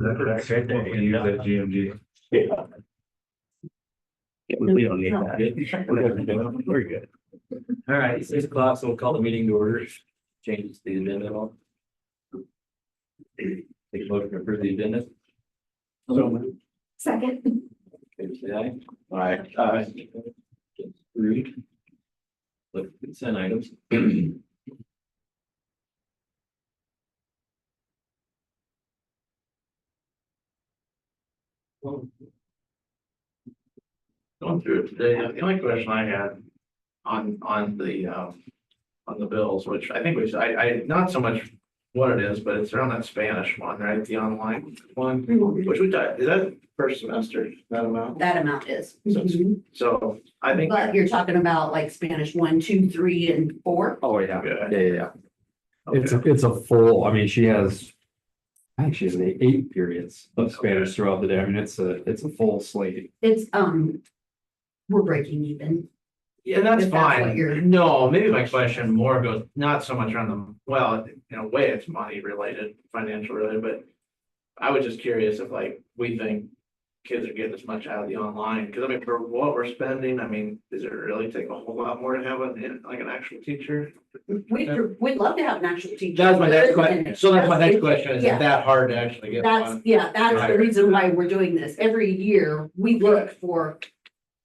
That's right. They can use that GMG. Yeah. We don't need that. Very good. All right, 6 o'clock, so we'll call the meeting to order. Changes to the agenda at all. Take a motion to approve the agenda. Second. Okay, say aye. All right. Approved. Look at consent items. Going through it today, the only question I had on the bills, which I think was, I not so much what it is, but it's around that Spanish one, right? The online one, which we got, is that first semester, that amount? That amount is. So I think. But you're talking about like Spanish 1, 2, 3, and 4. Oh, yeah. Good. Yeah. Okay. It's a full, I mean, she has. I think she has 8 periods of Spanish throughout the day. I mean, it's a full slate. It's, we're breaking even. Yeah, that's If that's what fine. you're- No, maybe my question more goes, not so much on the, well, in a way, it's money related, financial related, but I was just curious if like, we think kids are getting as much out of the online, because I mean, for what we're spending, I mean, does it really take a whole lot more to have like an actual teacher? We'd love to have an actual teacher. That's my next question. So that's my next question. Is Yeah. it that hard to actually get That's one? the Right. reason why we're doing this. Every year, we look for,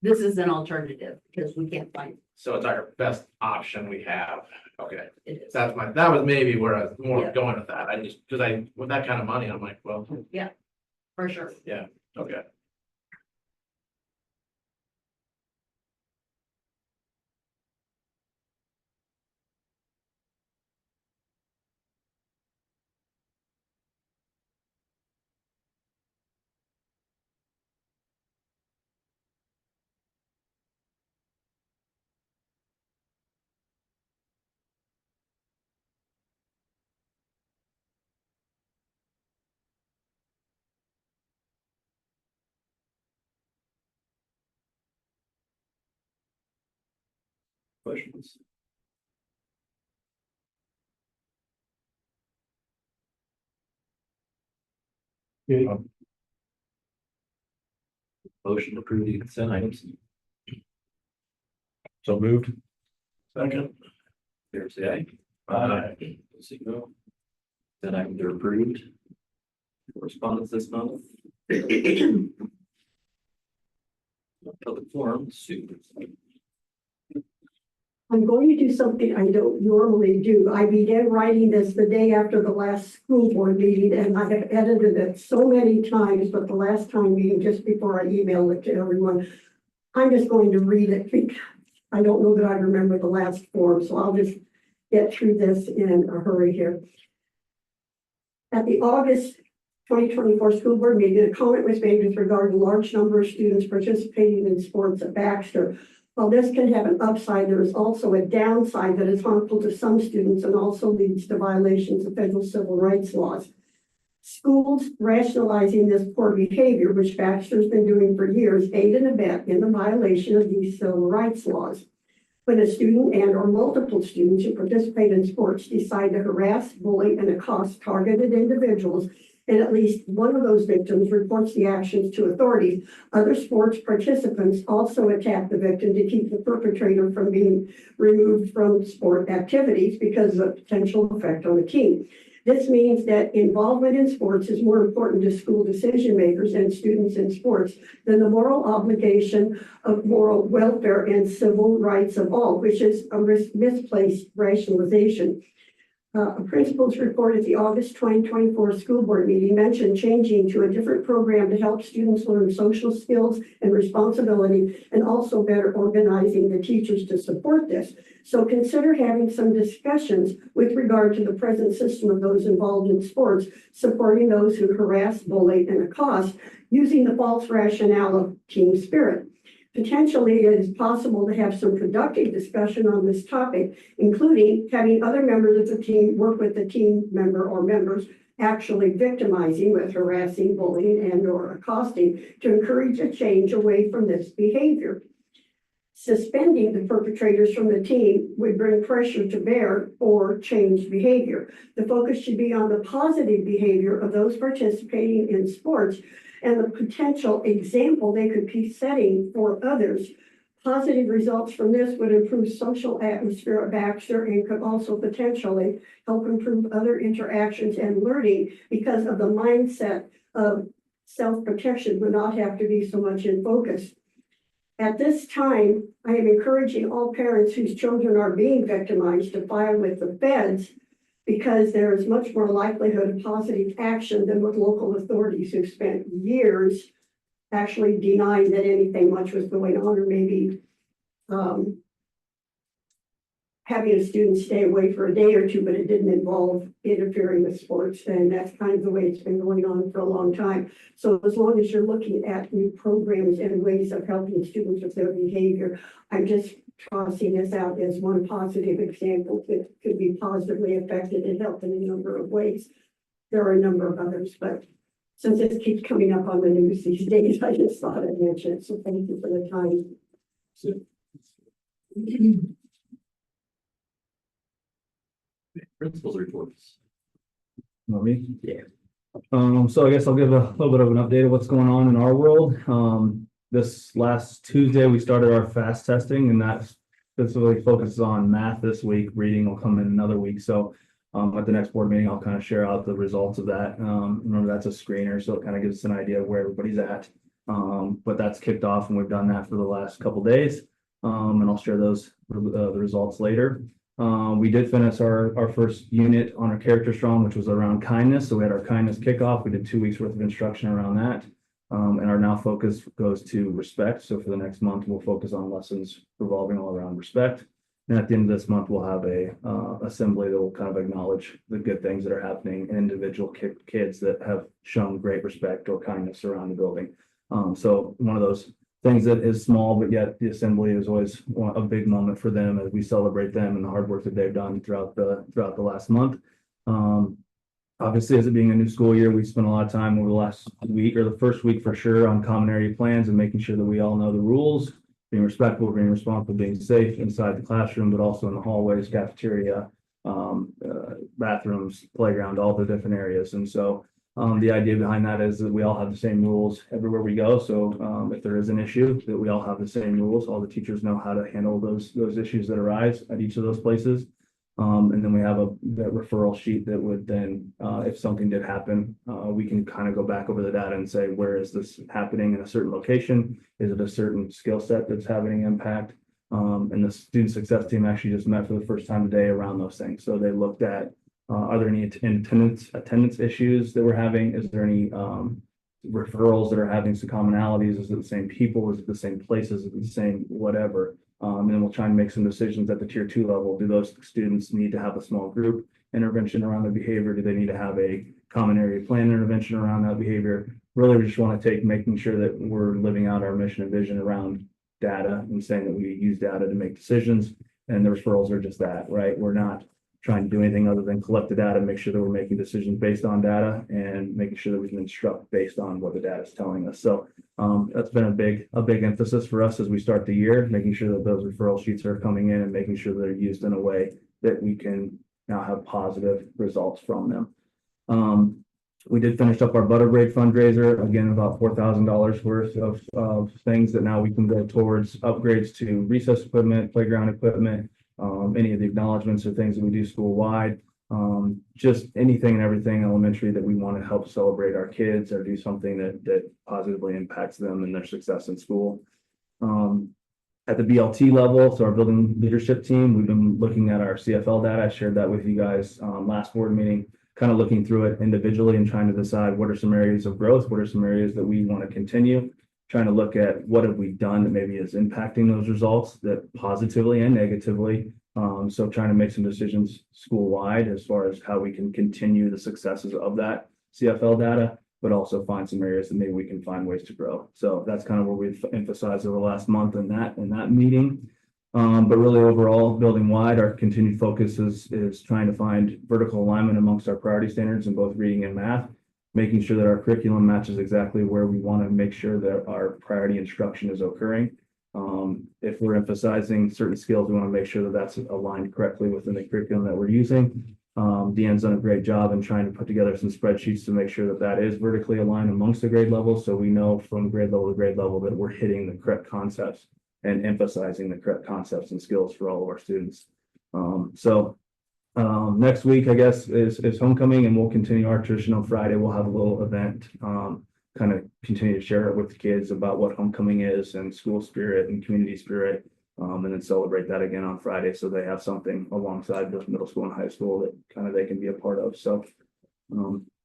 this is an alternative, because we can't find So it's our best option we have. Okay. it. Is. That was maybe where I was more Yeah. going with that. I just, because with that kind of money, I'm like, well, For sure. okay. Questions? Motion to approve the consent items. So moved. Second. Fair say aye. Aye. See no. Then items are approved. Correspondence this month. Public forum, Sue. I'm going to do something I don't normally do. I began writing this the day after the last school board meeting, and I have edited it so many times, but the last time being just before I emailed it to everyone. I'm just going to read it because I don't know that I remember the last form, so I'll just get through this in a hurry here. At the August 2024 school board meeting, a comment was made with regard to large number of students participating in sports at Baxter. While this can have an upside, there is also a downside that is harmful to some students and also leads to violations of federal civil rights laws. Schools rationalizing this poor behavior, which Baxter's been doing for years, aid and abet in the violation of these civil rights laws. When a student and or multiple students who participate in sports decide to harass, bully, and accost targeted individuals, and at least one of those victims reports the actions to authorities, other sports participants also attack the victim to keep the perpetrator from being removed from sport activities because of the potential effect on the team. This means that involvement in sports is more important to school decision makers and students in sports than the moral obligation of moral welfare and civil rights of all, which is a misplaced rationalization. A principal's report at the August 2024 school board meeting mentioned changing to a different program to help students learn social skills and responsibility, and also better organizing the teachers to support this. So consider having some discussions with regard to the present system of those involved in sports, supporting those who harass, bully, and accost, using the false rationale of team spirit. Potentially, it is possible to have some productive discussion on this topic, including having other members of the team work with the team member or members actually victimizing with harassing, bullying, and or accosting to encourage a change away from this behavior. Suspending the perpetrators from the team would bring pressure to bear or change behavior. The focus should be on the positive behavior of those participating in sports and the potential example they could be setting for others. Positive results from this would improve social atmosphere at Baxter and could also potentially help improve other interactions and learning because of the mindset of self-protection would not have to be so much in focus. At this time, I am encouraging all parents whose children are being victimized to file with the feds because there is much more likelihood of positive action than with local authorities who've spent years actually denying that anything much was going on, or maybe having a student stay away for a day or two, but it didn't involve interfering with sports. And that's kind of the way it's been going on for a long time. So as long as you're looking at new programs and ways of helping students with their behavior, I'm just tossing this out as one positive example that could be positively affected and helped in a number of ways. There are a number of others, but since this keeps coming up on the news these days, I just thought I'd mention it. So thank you for the time. Principals reports. Want me? Yeah. So I guess I'll give a little bit of an update of what's going on in our world. This last Tuesday, we started our fast testing, and that specifically focuses on math this week. Reading will come in another week. So at the next board meeting, I'll kind of share out the results of that. Remember, that's a screener, so it kind of gives us an idea of where everybody's at. But that's kicked off, and we've done that for the last couple days. And I'll share those the results later. We did finish our first unit on our Character Strong, which was around kindness. So we had our kindness kickoff. We did 2 weeks worth of instruction around that. And our now focus goes to respect. So for the next month, we'll focus on lessons revolving all around respect. And at the end of this month, we'll have a assembly that will kind of acknowledge the good things that are happening in individual kids that have shown great respect or kindness around the building. So one of those things that is small, but yet the assembly is always a big moment for them as we celebrate them and the hard work that they've done throughout the last month. Obviously, as it being a new school year, we spent a lot of time over the last week, or the first week for sure, on common area plans and making sure that we all know the rules, being respectful, being responsible, being safe inside the classroom, but also in the hallways, cafeteria, bathrooms, playground, all the different areas. And so the idea behind that is that we all have the same rules everywhere we go. So if there is an issue, that we all have the same rules. All the teachers know how to handle those issues that arise at each of those places. And then we have that referral sheet that would then, if something did happen, we can kind of go back over the data and say, where is this happening in a certain location? Is it a certain skill set that's having impact? And the student success team actually just met for the first time today around those things. So they looked at, are there any attendance issues that we're having? Is there any referrals that are having some commonalities? Is it the same people? Is it the same places? Is it the same whatever? And then we'll try and make some decisions at the tier 2 level. Do those students need to have a small group intervention around their behavior? Do they need to have a common area plan intervention around that behavior? Really, we just want to making sure that we're living out our mission and vision around data and saying that we use data to make decisions. And the referrals are just that, right? We're not trying to do anything other than collect the data and make sure that we're making decisions based on data and making sure that we can instruct based on what the data is telling us. So that's been a big emphasis for us as we start the year, making sure that those referral sheets are coming in and making sure they're used in a way that we can now have positive results from them. We did finish up our Butter Break fundraiser, again, about $4,000 worth of things that now we can go towards upgrades to recess equipment, playground equipment, any of the acknowledgements or things that we do school-wide, just anything and everything elementary that we want to help celebrate our kids or do something that positively impacts them and their success in school. At the BLT level, so our building leadership team, we've been looking at our CFL data. I shared that with you guys last board meeting, kind of looking through it individually and trying to decide what are some areas of growth, what are some areas that we want to continue, trying to look at what have we done that maybe is impacting those results that positively and negatively. So trying to make some decisions school-wide as far as how we can continue the successes of that CFL data, but also find some areas that maybe we can find ways to grow. So that's kind of where we've emphasized over the last month in that meeting. But really overall, building wide, our continued focus is trying to find vertical alignment amongst our priority standards in both reading and math, making sure that our curriculum matches exactly where we want to make sure that our priority instruction is occurring. If we're emphasizing certain skills, we want to make sure that that's aligned correctly within the curriculum that we're using. Deanne's done a great job in trying to put together some spreadsheets to make sure that that is vertically aligned amongst the grade levels. So we know from grade level to grade level that we're hitting the correct concepts and emphasizing the correct concepts and skills for all of our students. Next week, I guess, is homecoming, and we'll continue our traditional Friday. We'll have a little event, kind of continue to share it with the kids about what homecoming is and school spirit and community spirit. And then celebrate that again on Friday, so they have something alongside the middle school and high school that kind of they can be a part of. So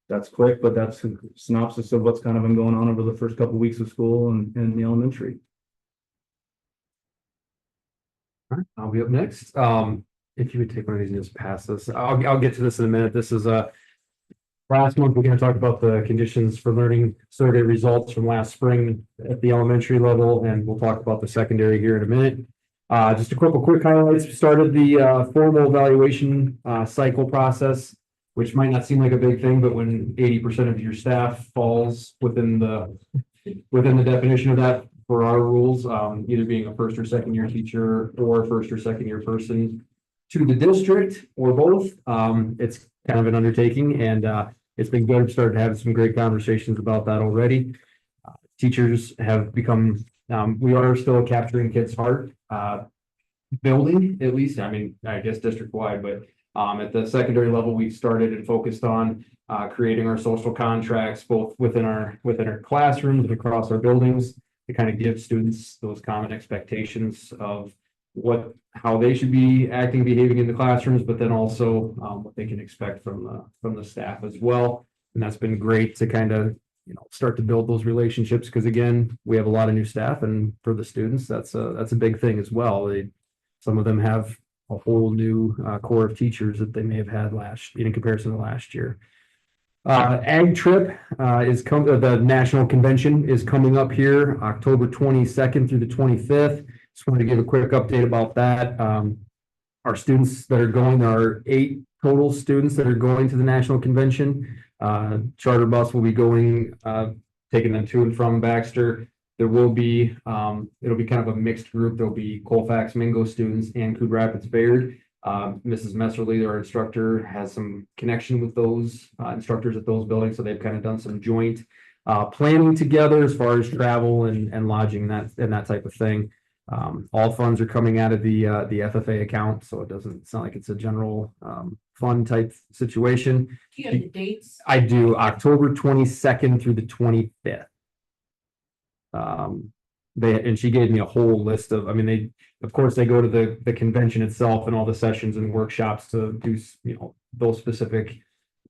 that's quick, but that's a synopsis of what's kind of been going on over the first couple of weeks of school and the elementary. All right, I'll be up next. If you would take one of these and just pass this, I'll get to this in a minute. This is last month, we're going to talk about the conditions for learning survey results from last spring at the elementary level, and we'll talk about the secondary here in a minute. Just a couple quick highlights. We started the formal evaluation cycle process, which might not seem like a big thing, but when 80% of your staff falls within the definition of that for our rules, either being a first or second year teacher or first or second year person to the district or both, it's kind of an undertaking, and it's been good. I've started having some great conversations about that already. Teachers have become, we are still capturing kids' heart, building at least. I mean, I guess district wide, but at the secondary level, we've started and focused on creating our social contracts, both within our classrooms and across our buildings, to kind of give students those common expectations of how they should be acting, behaving in the classrooms, but then also what they can expect from the staff as well. And that's been great to kind of, start to build those relationships, because again, we have a lot of new staff, and for the students, that's a big thing as well. Some of them have a whole new core of teachers that they may have had in comparison to last year. Ag Trip the national convention is coming up here October 22nd through the 25th. Just wanted to give a quick update about that. Our students that are going, there are 8 total students that are going to the national convention. Charter bus will be going, taking them to and from Baxter. There will be, it'll be kind of a mixed group. There'll be Colfax Mingo students and Coon Rapids Bayard. Mrs. Messerly, our instructor, has some connection with those instructors at those buildings, so they've kind of done some joint planning together as far as travel and lodging and that type of thing. All funds are coming out of the FFA account, so it doesn't sound like it's a general fund type situation. Do you have the dates? I do, October 22nd through the 25th. And she gave me a whole list of, of course, they go to the convention itself and all the sessions and workshops to do, those specific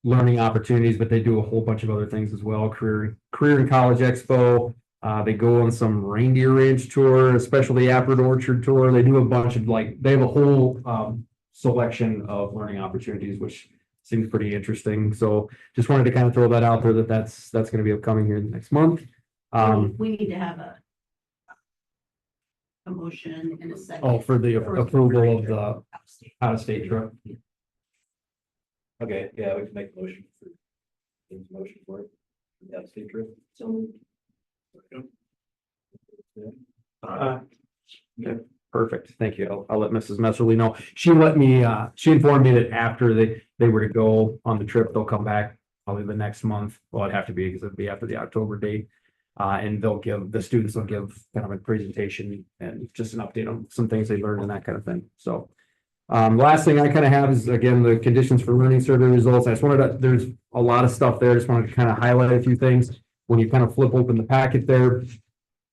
learning opportunities, but they do a whole bunch of other things as well. Career and College Expo. They go on some reindeer ranch tour, especially Apple Orchard tour. They do a bunch of they have a whole selection of learning opportunities, which seems pretty interesting. So just wanted to kind of throw that out there that's going to be upcoming here next month. We need to have a motion in a second. Oh, for the approval of the out-of-state trip. Okay, yeah, we can make a motion for it. Yeah, state trip. So Yeah, perfect. Thank you. I'll let Mrs. Messerly know. She informed me that after they were to go on the trip, they'll come back probably the next month. Well, it'd have to be, because it'd be after the October date. And the students will give kind of a presentation and just an update on some things they learned and that kind of thing. So last thing I kind of have is, again, the conditions for learning survey results. I just there's a lot of stuff there. I just wanted to kind of highlight a few things. When you kind of flip open the packet there,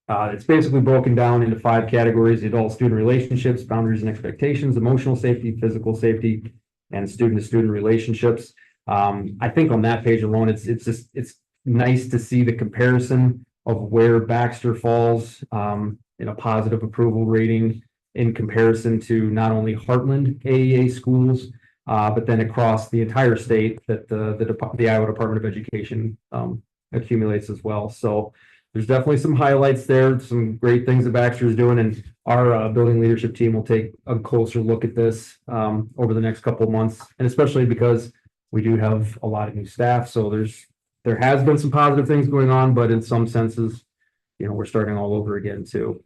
it's basically broken down into 5 categories: adult-student relationships, boundaries and expectations, emotional safety, physical safety, and student-to-student relationships. I think on that page alone, it's nice to see the comparison of where Baxter falls in a positive approval rating in comparison to not only Heartland AEA schools, but then across the entire state that the Iowa Department of Education accumulates as well. So there's definitely some highlights there, some great things that Baxter is doing, and our building leadership team will take a closer look at this over the next couple of months, and especially because we do have a lot of new staff. So there has been some positive things going on, but in some senses, we're starting all over again too.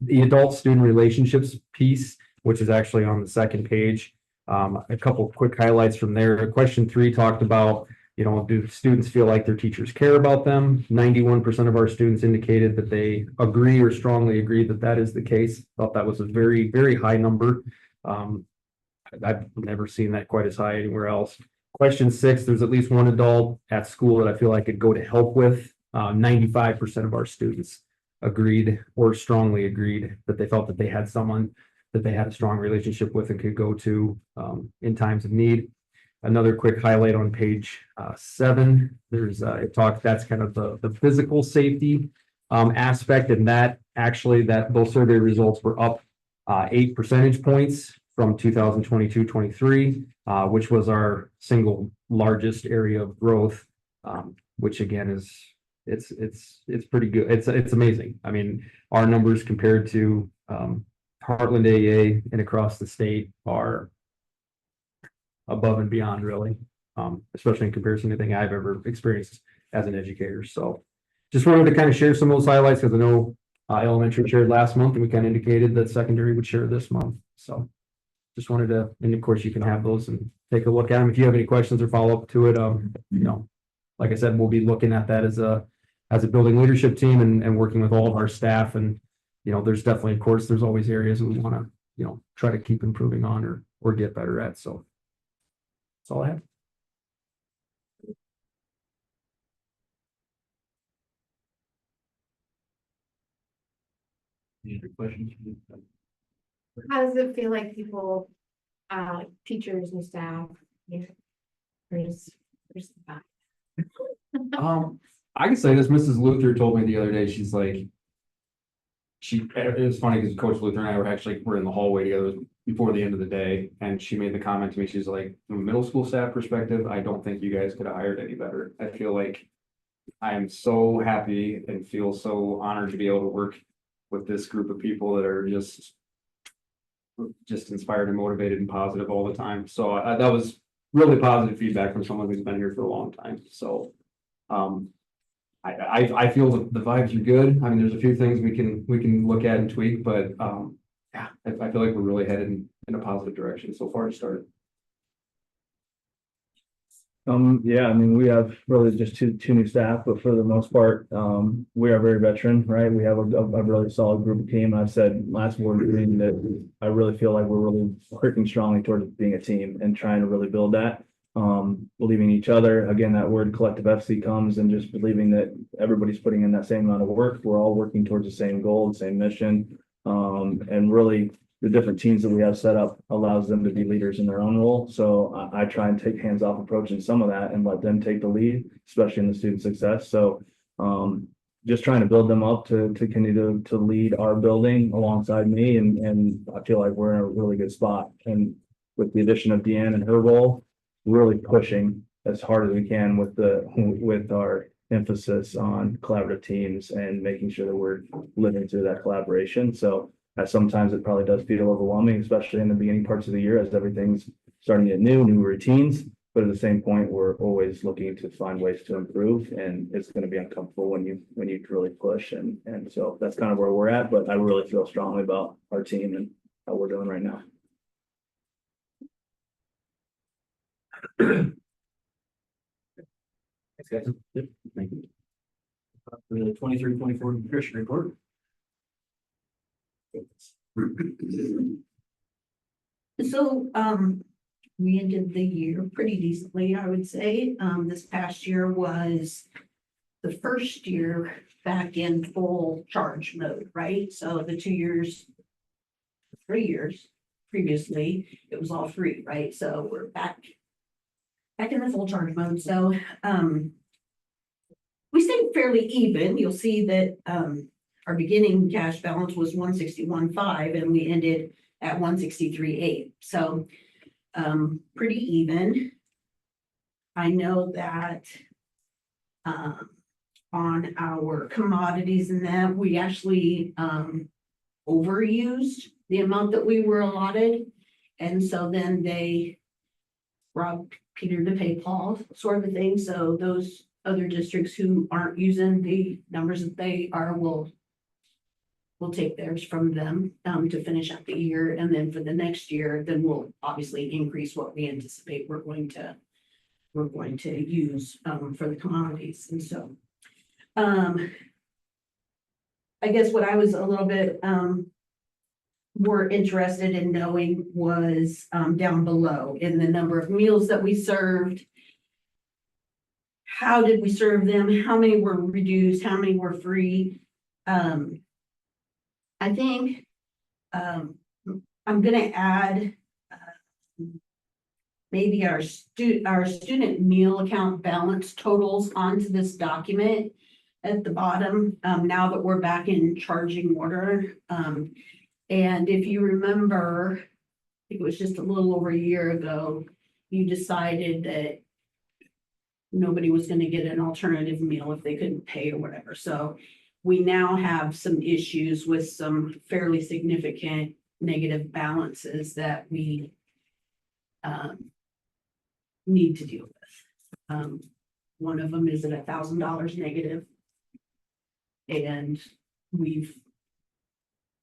the adult student relationships piece, which is actually on the second page. A couple of quick highlights from there. Question 3 talked about, do students feel like their teachers care about them? 91% of our students indicated that they agree or strongly agree that that is the case. Thought that was a very, very high number. I've never seen that quite as high anywhere else. Question 6, there's at least one adult at school that I feel I could go to help with. 95% of our students agreed or strongly agreed that they felt that they had someone that they had a strong relationship with and could go to in times of need. Another quick highlight on page 7, there's that's kind of the physical safety aspect, and that actually those survey results were up 8 percentage points from 2022-23, which was our single largest area of growth, which again is it's pretty good. It's amazing. I mean, our numbers compared to Heartland AA and across the state are above and beyond, really, especially in comparison to anything I've ever experienced as an educator. So just wanted to kind of share some of those highlights because I know elementary shared last month and we kind of indicated that secondary would share this month. So just wanted to, and of course you can have those and take a look at them. If you have any questions or follow up to it, like I said, we'll be looking at that as a building leadership team and working with all of our staff. And, there's definitely, of course, there's always areas we want to, try to keep improving on or get better at. So that's all I have. Any other questions? How does it feel like people, teachers and staff, there's that. I can say this, Mrs. Luther told me the other day, she's like, it was funny because Coach Luther and I were in the hallway together before the end of the day, and she made the comment to me, she's like, from a middle school staff perspective, I don't think you guys could have hired any better. I feel like I am so happy and feel so honored to be able to work with this group of people that are just inspired and motivated and positive all the time. So that was really positive feedback from someone who's been here for a long time. So I feel the vibes are good. I mean, there's a few things we can look at and tweak, but yeah, I feel like we're really headed in a positive direction so far to start. Yeah, I mean, we have really just two new staff, but for the most part, we are very veteran, right? We have a really solid group of team. I've said last board meeting that I really feel like we're really working strongly towards being a team and trying to really build that. Believing each other. Again, that word collective FC comes, and just believing that everybody's putting in that same amount of work. We're all working towards the same goal, the same mission. And really the different teams that we have set up allows them to be leaders in their own role. So I try and take hands-off approach in some of that and let them take the lead, especially in the student success. So just trying to build them up to continue to lead our building alongside me. And I feel like we're in a really good spot. And with the addition of Deanne and her role, really pushing as hard as we can with our emphasis on collaborative teams and making sure that we're living through that collaboration. So sometimes it probably does feel overwhelming, especially in the beginning parts of the year as everything's starting to get new routines. But at the same point, we're always looking to find ways to improve, and it's going to be uncomfortable when you really push. And so that's kind of where we're at. But I really feel strongly about our team and how we're doing right now. Thanks, guys. Yep, thank you. The 23-24 nutrition report. So, we ended the year pretty decently, I would say. This past year was the first year back in full charge mode, right? So the 3 years previously, it was all free, right? So we're back in the full charge mode. So, we stayed fairly even. You'll see that, our beginning cash balance was 161.5 and we ended at 163.8. So pretty even. I know that on our commodities and that we actually overused the amount that we were allotted. And so then they robbed Peter to pay Paul sort of a thing. So those other districts who aren't using the numbers that they are will we'll take theirs from them, to finish out the year, and then for the next year, then we'll obviously increase what we anticipate we're going to use, for the commodities, and so. I guess what I was a little bit, more interested in knowing was, down below in the number of meals that we served. How did we serve them? How many were reduced? How many were free? I think, I'm gonna add, maybe our student meal account balance totals onto this document at the bottom, now that we're back in charging order. And if you remember, I think it was just a little over a year ago, you decided that nobody was gonna get an alternative meal if they couldn't pay or whatever. So we now have some issues with some fairly significant negative balances that we need to deal with. One of them is at $1,000 negative. And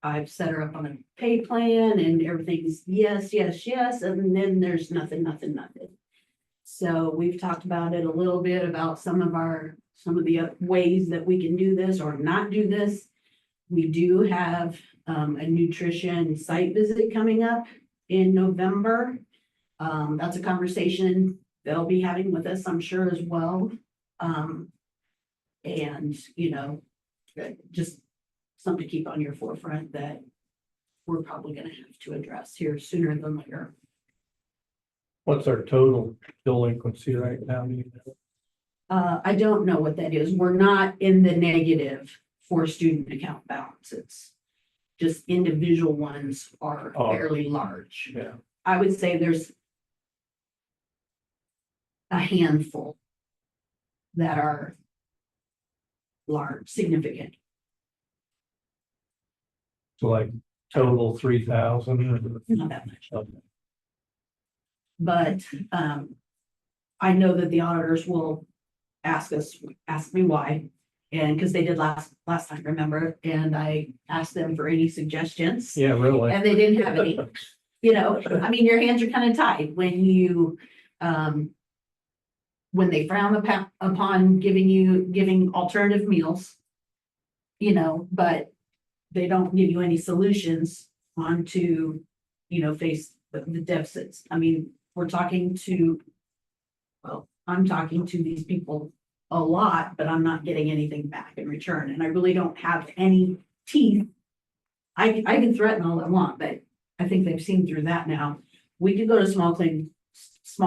I've set her up on a pay plan and everything's yes, yes, yes, and then there's nothing. So we've talked about it a little bit about some of the ways that we can do this or not do this. We do have a nutrition site visit coming up in November. That's a conversation they'll be having with us, I'm sure, as well. And, just something to keep on your forefront that we're probably gonna have to address here sooner than later. What's our total delinquency right now? Do you know? I don't know what that is. We're not in the negative for student account balances. Just individual ones are Oh. fairly large. Yeah. I would say there's a handful that are large, significant. So like total 3,000? Not that much. But I know that the auditors will ask me why. And because they did last time, remember? And I asked them for any suggestions. Yeah, really. And they didn't have any. I mean, your hands are kind of tied when they frown upon giving alternative meals. But they don't give you any solutions on to, face the deficits. I mean, I'm talking to these people a lot, but I'm not getting anything back in return. And I really don't have any teeth. I can threaten all I want, but I think they've seen through that now. We could go to small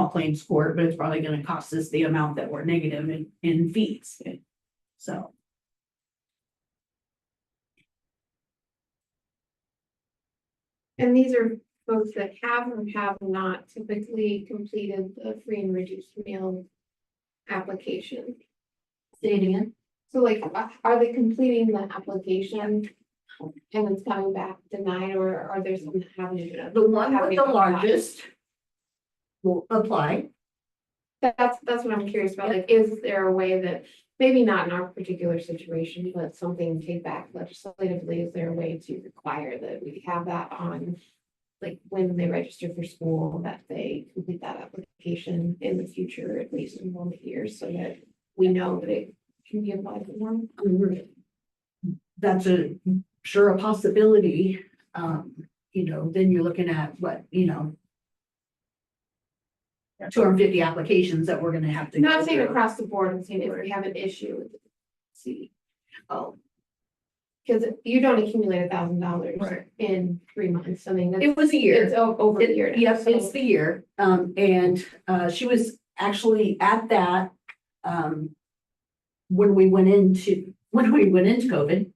claims court, but it's probably going to cost us the amount that we're negative in fees. So. And these are folks that have or have not typically completed the free and reduced meal application. Say it again. So like, are they completing the application and it's coming back denied, or are there some that haven't? The one with the largest will apply. That's what I'm curious about. Like, is there a way that, maybe not in our particular situation, but something take back legislatively, is there a way to require that we have that on, like, when they register for school, that they complete that application in the future, at least in 1 year, so that we know that it can be applied for them? That's a possibility. Then you're looking at what, 250 applications that we're gonna have to. Not go saying through. across the board, I'm saying if we have an issue with the C. Oh, Because you don't accumulate $1,000 Right. in 3 months. I mean, it was a year. it's over a year. now, Yes, so- it's the year. And she was actually at that when we went into COVID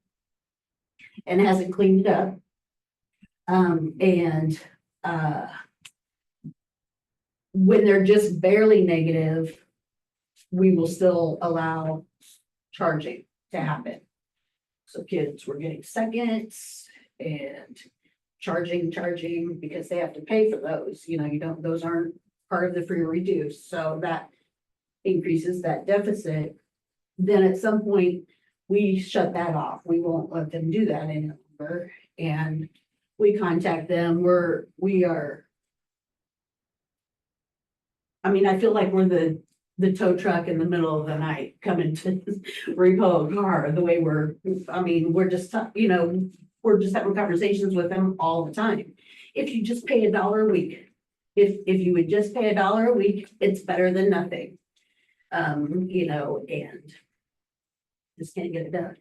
and hasn't cleaned it up. When they're just barely negative, we will still allow charging to happen. So kids were getting seconds and charging because they have to pay for those, those aren't part of the free or reduced, so that increases that deficit. Then at some point, we shut that off. We won't let them do that anymore. and we contact them, we are. I mean, I feel like we're the tow truck in the middle of the night coming to repo a car, the way we're just, we're just having conversations with them all the time. If you just pay $1 a week, if you would just pay $1 a week, it's better than nothing. And just can't get it done.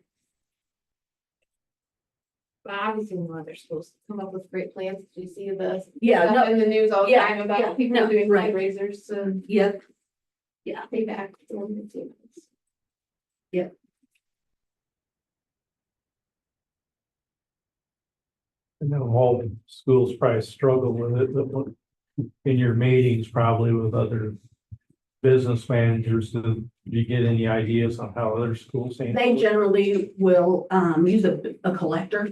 But obviously, no other schools come up with great plans. Do you see the Yeah, stuff no, in the news all the yeah, time yeah, about people no, doing right. fundraisers to yep, pay back the payments? I know all schools probably struggle with it, but in your meetings, probably with other business managers, do you get any ideas on how other schools handle they it? generally will, use a collector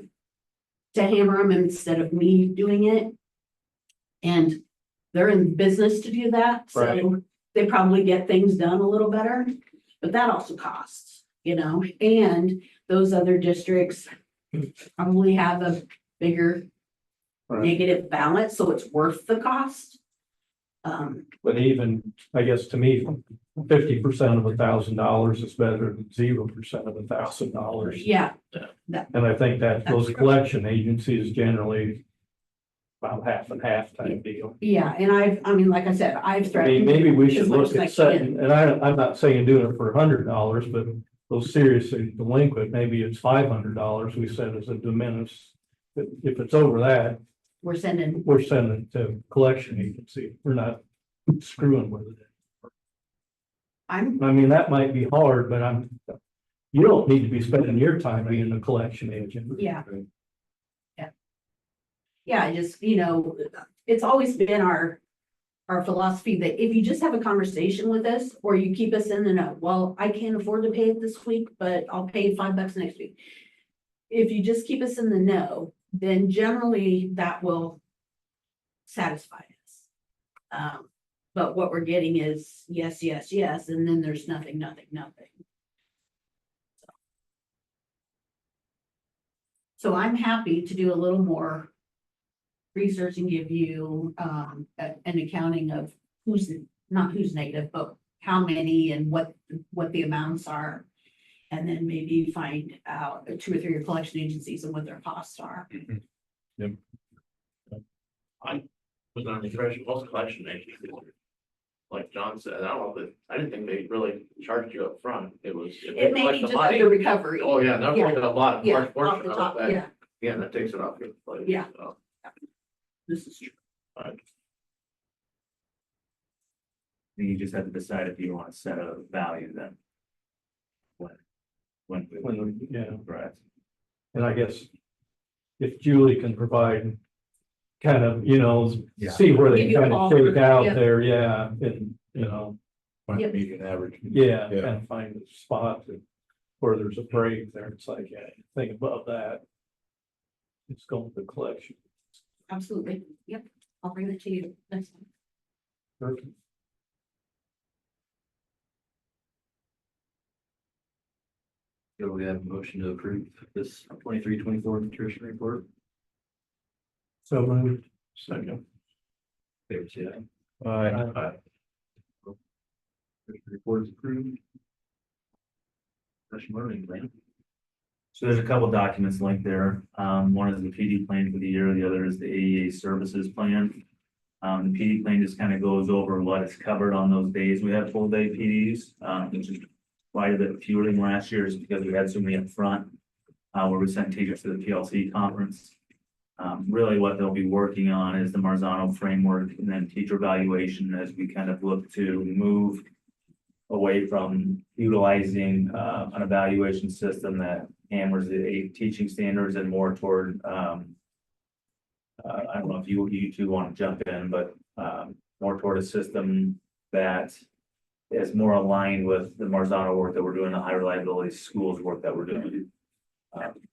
to hammer them instead of me doing it. And they're in business to do that, Right. so they probably get things done a little better, but that also costs, and those other districts probably have a bigger Right. negative balance, so it's worth the cost. But even, I guess to me, 50% of $1,000 is better than 0% of $1,000. Yeah, And I think that those That's true. collection agencies generally about half and half type deal. yeah, and like I said, I've I mean, threatened. maybe we as should much look as I at setting, and I'm not saying doing it for $100, but those seriously delinquent, maybe it's $500 we set as a de minimis. If it's over that, We're sending, we're sending it to collection agency. We're not screwing with it. I mean, that might be hard, but you don't need to be spending your time being a collection agent. yeah. Yeah, I just, it's always been our philosophy that if you just have a conversation with us or you keep us in the know, well, I can't afford to pay it this week, but I'll pay $5 next week. If you just keep us in the know, then generally that will satisfy us. But what we're getting is yes, yes, yes, and then there's nothing. So I'm happy to do a little more research and give you an accounting of not who's negative, but how many and what the amounts are. And then maybe find out 2 or 3 collection agencies and what their costs are. I was under the impression most collection agencies, like John said, I didn't think they really charged you up front. It was. if they It may collect be the just money- the recovery. Oh, yeah, they'll Yeah. take a lot, Yeah, large off portion the of top, it, yeah, but yeah, that takes it off your plate. Yeah. So, this is true. Then you just have to decide if you want to set a value then. Yeah. Right. And I guess if Julie can provide kind of, Yeah. see where they Give you a kind of call shake for- out yeah. there, yeah, and, Yep. Median average. yeah, kind of find a spot where there's a break there. It's like, yeah, anything above that, it's going to collection. Absolutely. Yep. I'll bring it to you next time. Perfect. So we have a motion to approve this 23-24 nutrition report. So moved. Second. Favor say aye. Aye. Nutrition report is approved. Nutrition learning plan. So there's a couple documents linked there. One is the PD plan for the year, the other is the AEA services plan. The PD plan just kind of goes over what is covered on those days. We have full day PDs, which is quite a bit fewer than last year, is because we had so many up front, where we sent teachers to the PLC conference. Really what they'll be working on is the Marzano framework and then teacher evaluation as we kind of look to move away from utilizing an evaluation system that hammers the teaching standards and more toward I don't know if you two want to jump in, but more toward a system that is more aligned with the Marzano work that we're doing, the high reliability schools work that we're doing.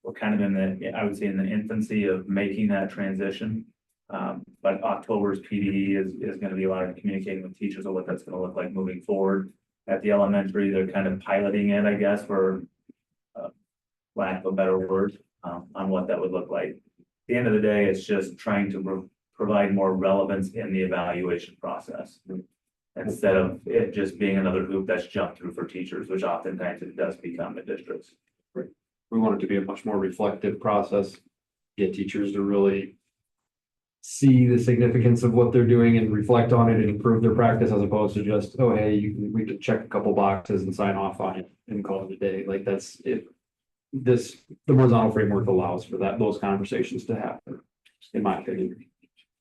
We're kind of I would say in the infancy of making that transition. But October's PD is going to be a lot of communicating with teachers on what that's going to look like moving forward. At the elementary, they're kind of piloting it, I guess, for lack of a better word. on what that would look like. At the end of the day, it's just trying to provide more relevance in the evaluation process. Instead of it just being another hoop that's jumped through for teachers, which oftentimes it does become at districts. We want it to be a much more reflective process, get teachers to really see the significance of what they're doing and reflect on it and improve their practice as opposed to just, oh, hey, we can check a couple boxes and sign off on it and call it a day. Like that's it. The horizontal framework allows for those conversations to happen, in my opinion.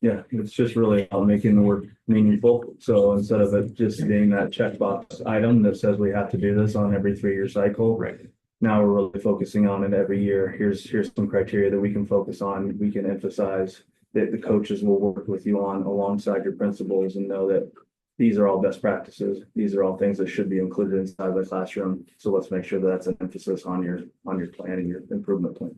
Yeah, it's just really about making the work meaningful. So instead of it just being that checkbox item that says we have to do this on every 3-year cycle. Right. Now we're really focusing on it every year. Here's some criteria that we can focus on. We can emphasize that the coaches will work with you on alongside your principals and know that these are all best practices. These are all things that should be included inside the classroom. So let's make sure that that's an emphasis on your plan and your improvement plan.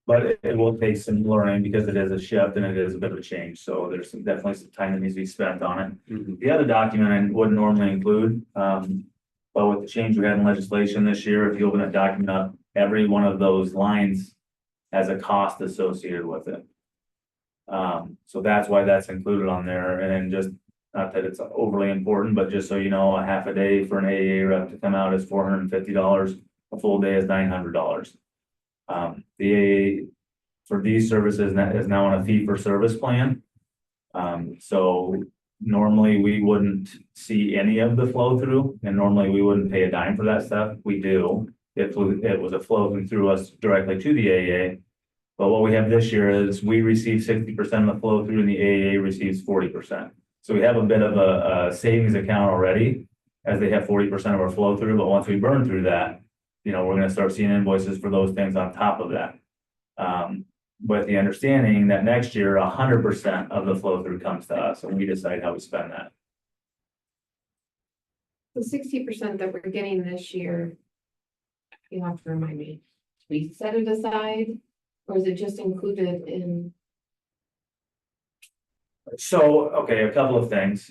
But it will take some learning because it is a shift and it is a bit of a change. So there's definitely some time that needs to be spent on it. Mm-hmm. The other document I wouldn't normally include, but with the change we had in legislation this year, if you open a document up, every one of those lines has a cost associated with it. So that's why that's included on there. And then just, not that it's overly important, but just so you know, a half a day for an AAA rep to come out is $450. A full day is $900. The AA for these services is now on a fee for service plan. So normally we wouldn't see any of the flow through, and normally we wouldn't pay a dime for that stuff. We do. It was a flow through us directly to the AA. But what we have this year is we receive 60% of the flow through and the AA receives 40%. So we have a bit of a savings account already as they have 40% of our flow through. But once we burn through that, we're going to start seeing invoices for those things on top of that. With the understanding that next year, 100% of the flow through comes to us and we decide how we spend that. The 60% that we're getting this year, you have to remind me, we set it aside, or is it just included in? So, okay, a couple of things.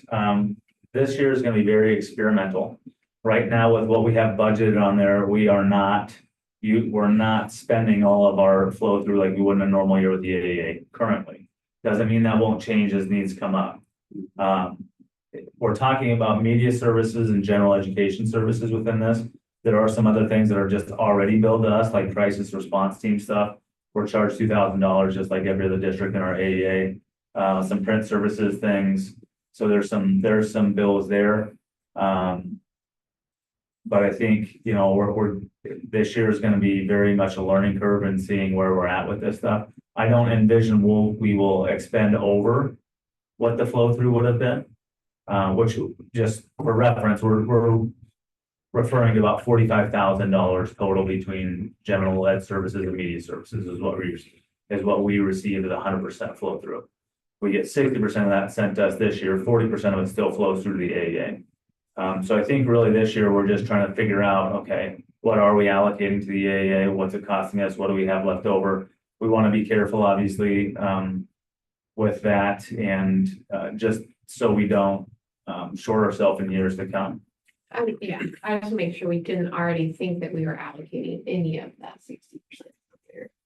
This year is going to be very experimental. Right now, with what we have budgeted on there, we're not spending all of our flow through like we would in a normal year with the AAA currently. Doesn't mean that won't change as needs come up. We're talking about media services and general education services within this. There are some other things that are just already billed to us, like crisis response team stuff. We're charged $2,000 just like every other district in our AEA. Some print services things. So there's some bills there. But I think, we're this year is going to be very much a learning curve and seeing where we're at with this stuff. I don't envision we will expend over what the flow through would have been. Which just for reference, we're referring to about $45,000 total between general ed services and media services is what we receive at 100% flow through. We get 60% of that sent to us this year, 40% of it still flows through to the AEA. So I think really this year, we're just trying to figure out, okay, what are we allocating to the AEA? What's it costing us? What do we have left over? We want to be careful, obviously, with that and just so we don't short ourselves in years to come. I just make sure we didn't already think that we were allocating any of that 60%.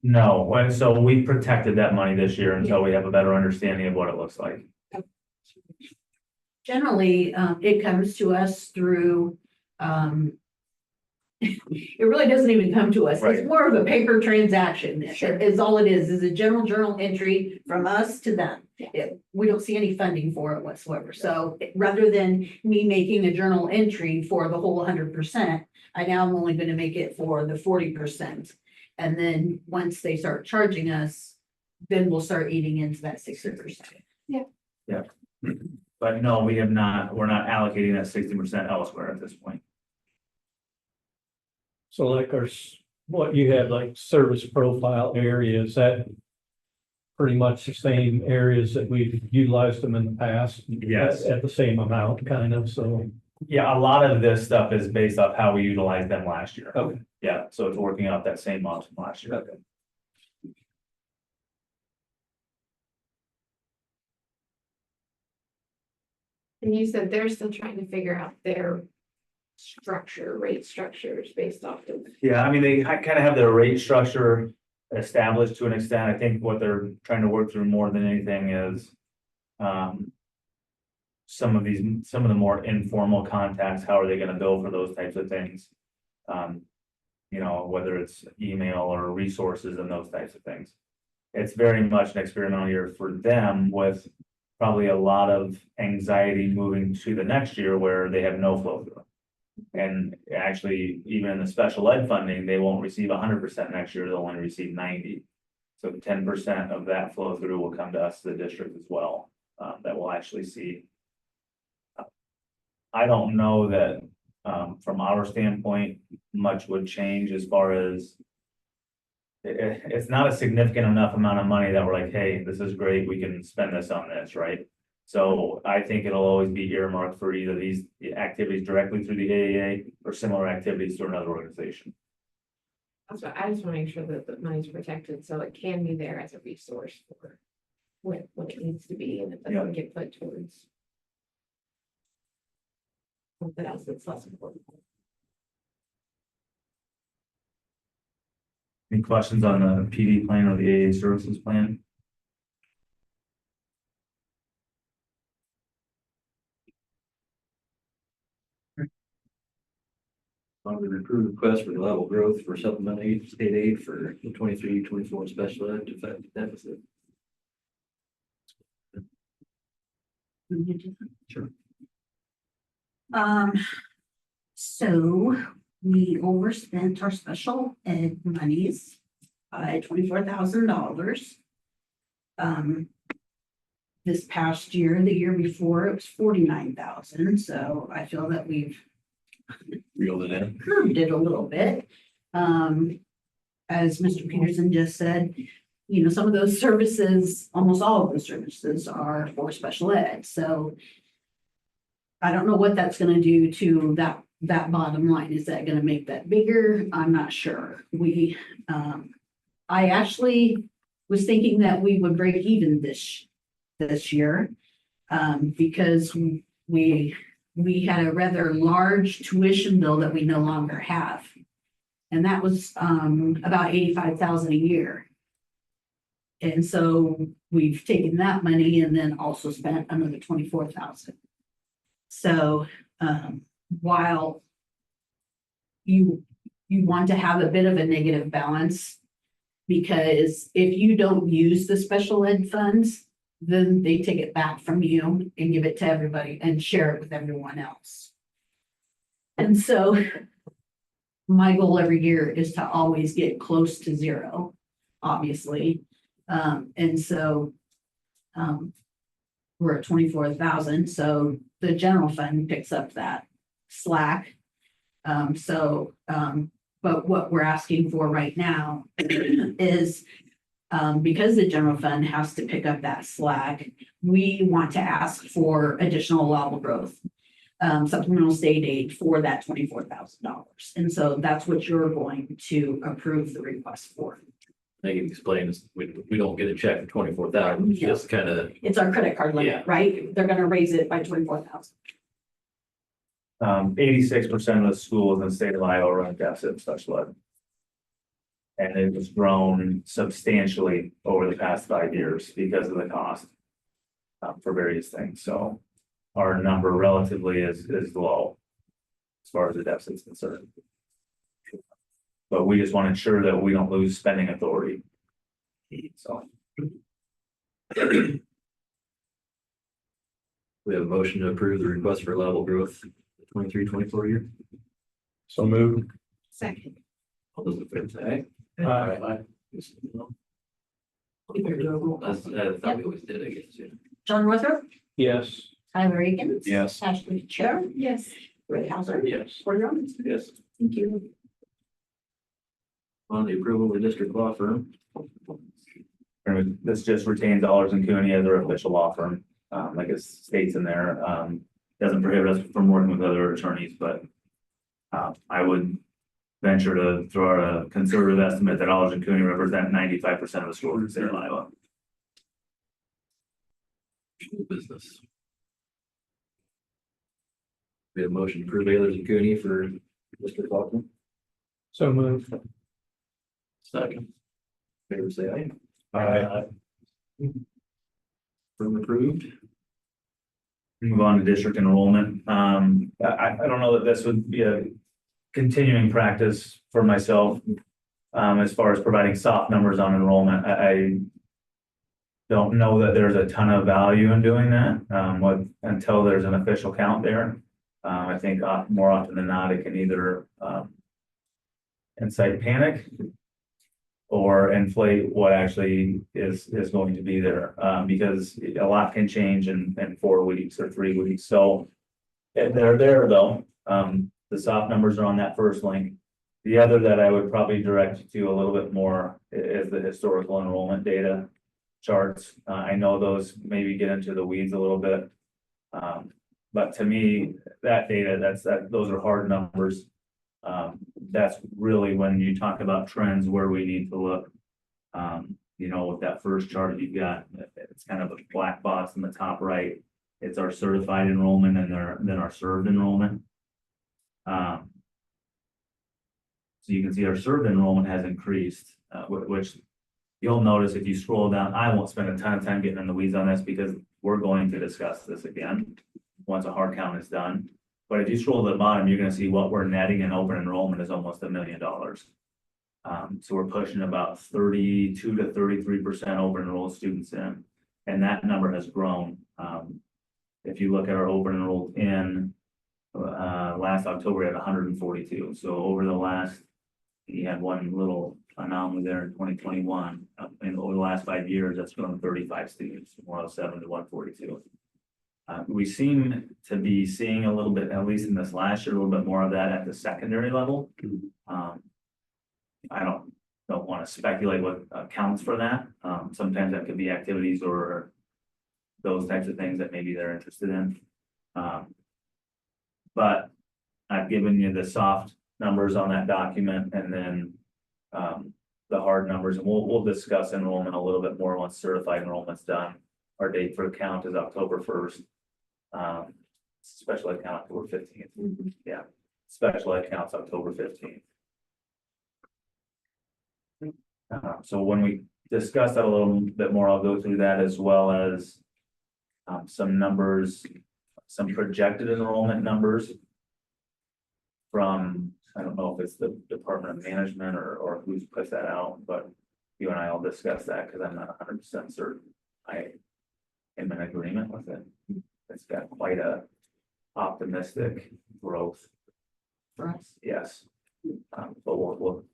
No, and so we protected that money this year until we have a better understanding of what it looks like. Generally, it comes to us through, it really doesn't even come to us. Right. It's more of a paper transaction. Sure. Is all it is a general journal entry from us to them. We don't see any funding for it whatsoever. So rather than me making a journal entry for the whole 100%, I now am only going to make it for the 40%. And then once they start charging us, then we'll start eating into that 60%. Yeah. But no, we're not allocating that 60% elsewhere at this point. So like what you had like service profile areas, that pretty much the same areas that we've utilized them in the past. Yes. At the same amount, kind of, so. Yeah, a lot of this stuff is based off how we utilized them last year. Okay. Yeah, so it's working out that same model from last year. Okay. And you said they're still trying to figure out their rate structures based off of. Yeah, I mean, they kind of have their rate structure established to an extent. I think what they're trying to work through more than anything is. Some of the more informal contacts, how are they gonna bill for those types of things? You know, whether it's email or resources and those types of things. It's very much an experimental year for them with probably a lot of anxiety moving to the next year where they have no flow through. And actually, even in the special ed funding, they won't receive 100% next year, they'll only receive 90. So 10% of that flow through will come to us, the district as well, that will actually see. I don't know that, from our standpoint, much would change as far as. It's not a significant enough amount of money that we're like, hey, this is great, we can spend this on this, right? So I think it'll always be earmarked for either these activities directly through the AAA or similar activities through another organization. That's what, I just want to make sure that the money's protected, so it can be there as a resource for what it needs to be, and it doesn't get put towards something else that's less important. Any questions on the PD plan or the AA services plan? On the approved request for level growth for supplemental state aid for the 23-24 special ed deficit. Sure. So we overspent our special ed monies by $24,000. This past year, the year before, it was 49,000. So I feel that we've Reeled it in. curved it a little bit. As Mr. Peterson just said, you know, some of those services, almost all of those services are for special ed. So I don't know what that's going to do to that bottom line. Is that going to make that bigger? I'm not sure. I actually was thinking that we would break even this year, because we had a rather large tuition bill that we no longer have. And that was about 85,000 a year. And so we've taken that money and then also spent another 24,000. So while you want to have a bit of a negative balance, because if you don't use the special ed funds, then they take it back from you and give it to everybody and share it with everyone else. And so my goal every year is to always get close to zero, obviously. And so we're at 24,000. So the general fund picks up that slack. But what we're asking for right now is, because the general fund has to pick up that slack, we want to ask for additional allowable growth, supplemental state aid for that $24,000. And so that's what you're going to approve the request for. I can explain this. We don't get a check for 24,000. It's just kind of. It's our credit card limit, Yeah. right? They're going to raise it by 24,000. 86% of the schools in the state of Iowa run deficit in special ed. And it has grown substantially over the past 5 years because of the cost for various things. So our number relatively is low as far as the deficit is concerned. But we just want to ensure that we don't lose spending authority. So. We have a motion to approve the request for level growth, 23-24 year. So moved. Second. All those in favor say aye. Aye. I thought we always did, I guess, yeah. John Winthrop, Yes. Tyler Akins. Yes. Ashley Chair, Yes. Ray Hauser. Yes. For your own. Yes. Thank you. On the approval of the district law firm. And this just retains Allers and Cooney as our official law firm, like it states in there, doesn't prohibit us from working with other attorneys, but I would venture to throw out a conservative estimate that Allers and Cooney represent 95% of the schools in the state of Iowa. Business. We have a motion to approve Ayers and Cooney for Mr. Faulkner. So moved. Second. Favor say aye. Aye. Firm approved. Move on to district enrollment. I don't know that this would be a continuing practice for myself. As far as providing soft numbers on enrollment, I don't know that there's a ton of value in doing that, until there's an official count there. I think more often than not, it can either, incite panic or inflate what actually is going to be there, because a lot can change in 4 weeks or 3 weeks. So they're there though. The soft numbers are on that first link. The other that I would probably direct you to a little bit more is the historical enrollment data charts. I know those maybe get into the weeds a little bit. But to me, that data, those are hard numbers. That's really when you talk about trends where we need to look. With that first chart you've got, it's kind of a black box in the top right. It's our certified enrollment and then our served enrollment. So you can see our served enrollment has increased, which you'll notice if you scroll down. I won't spend a ton of time getting in the weeds on this because we're going to discuss this again once a hard count is done. But if you scroll to the bottom, you're going to see what we're netting in open enrollment is almost $1 million. So we're pushing about 32 to 33% open enrolled students in, and that number has grown. If you look at our open enrolled in last October, we had 142. So over the last, you had one little anomaly there in 2021, and over the last 5 years, that's grown 35 students, 107 to 142. We seem to be seeing a little bit, at least in this last year, a little bit more of that at the secondary level. I don't want to speculate what accounts for that. Sometimes that could be activities or those types of things that maybe they're interested in. But I've given you the soft numbers on that document, and then the hard numbers, and we'll discuss enrollment a little bit more once certified enrollment's done. Our date for the count is October 1st. Special ed count October 15th. Yeah, special ed counts October 15th. So when we discuss that a little bit more, I'll go through that as well as some numbers, some projected enrollment numbers from, I don't know if it's the Department of Management or who's put that out, but you and I will discuss that because I'm not 100% certain I am in agreement with it. It's got quite a optimistic growth For us. Yes. But we'll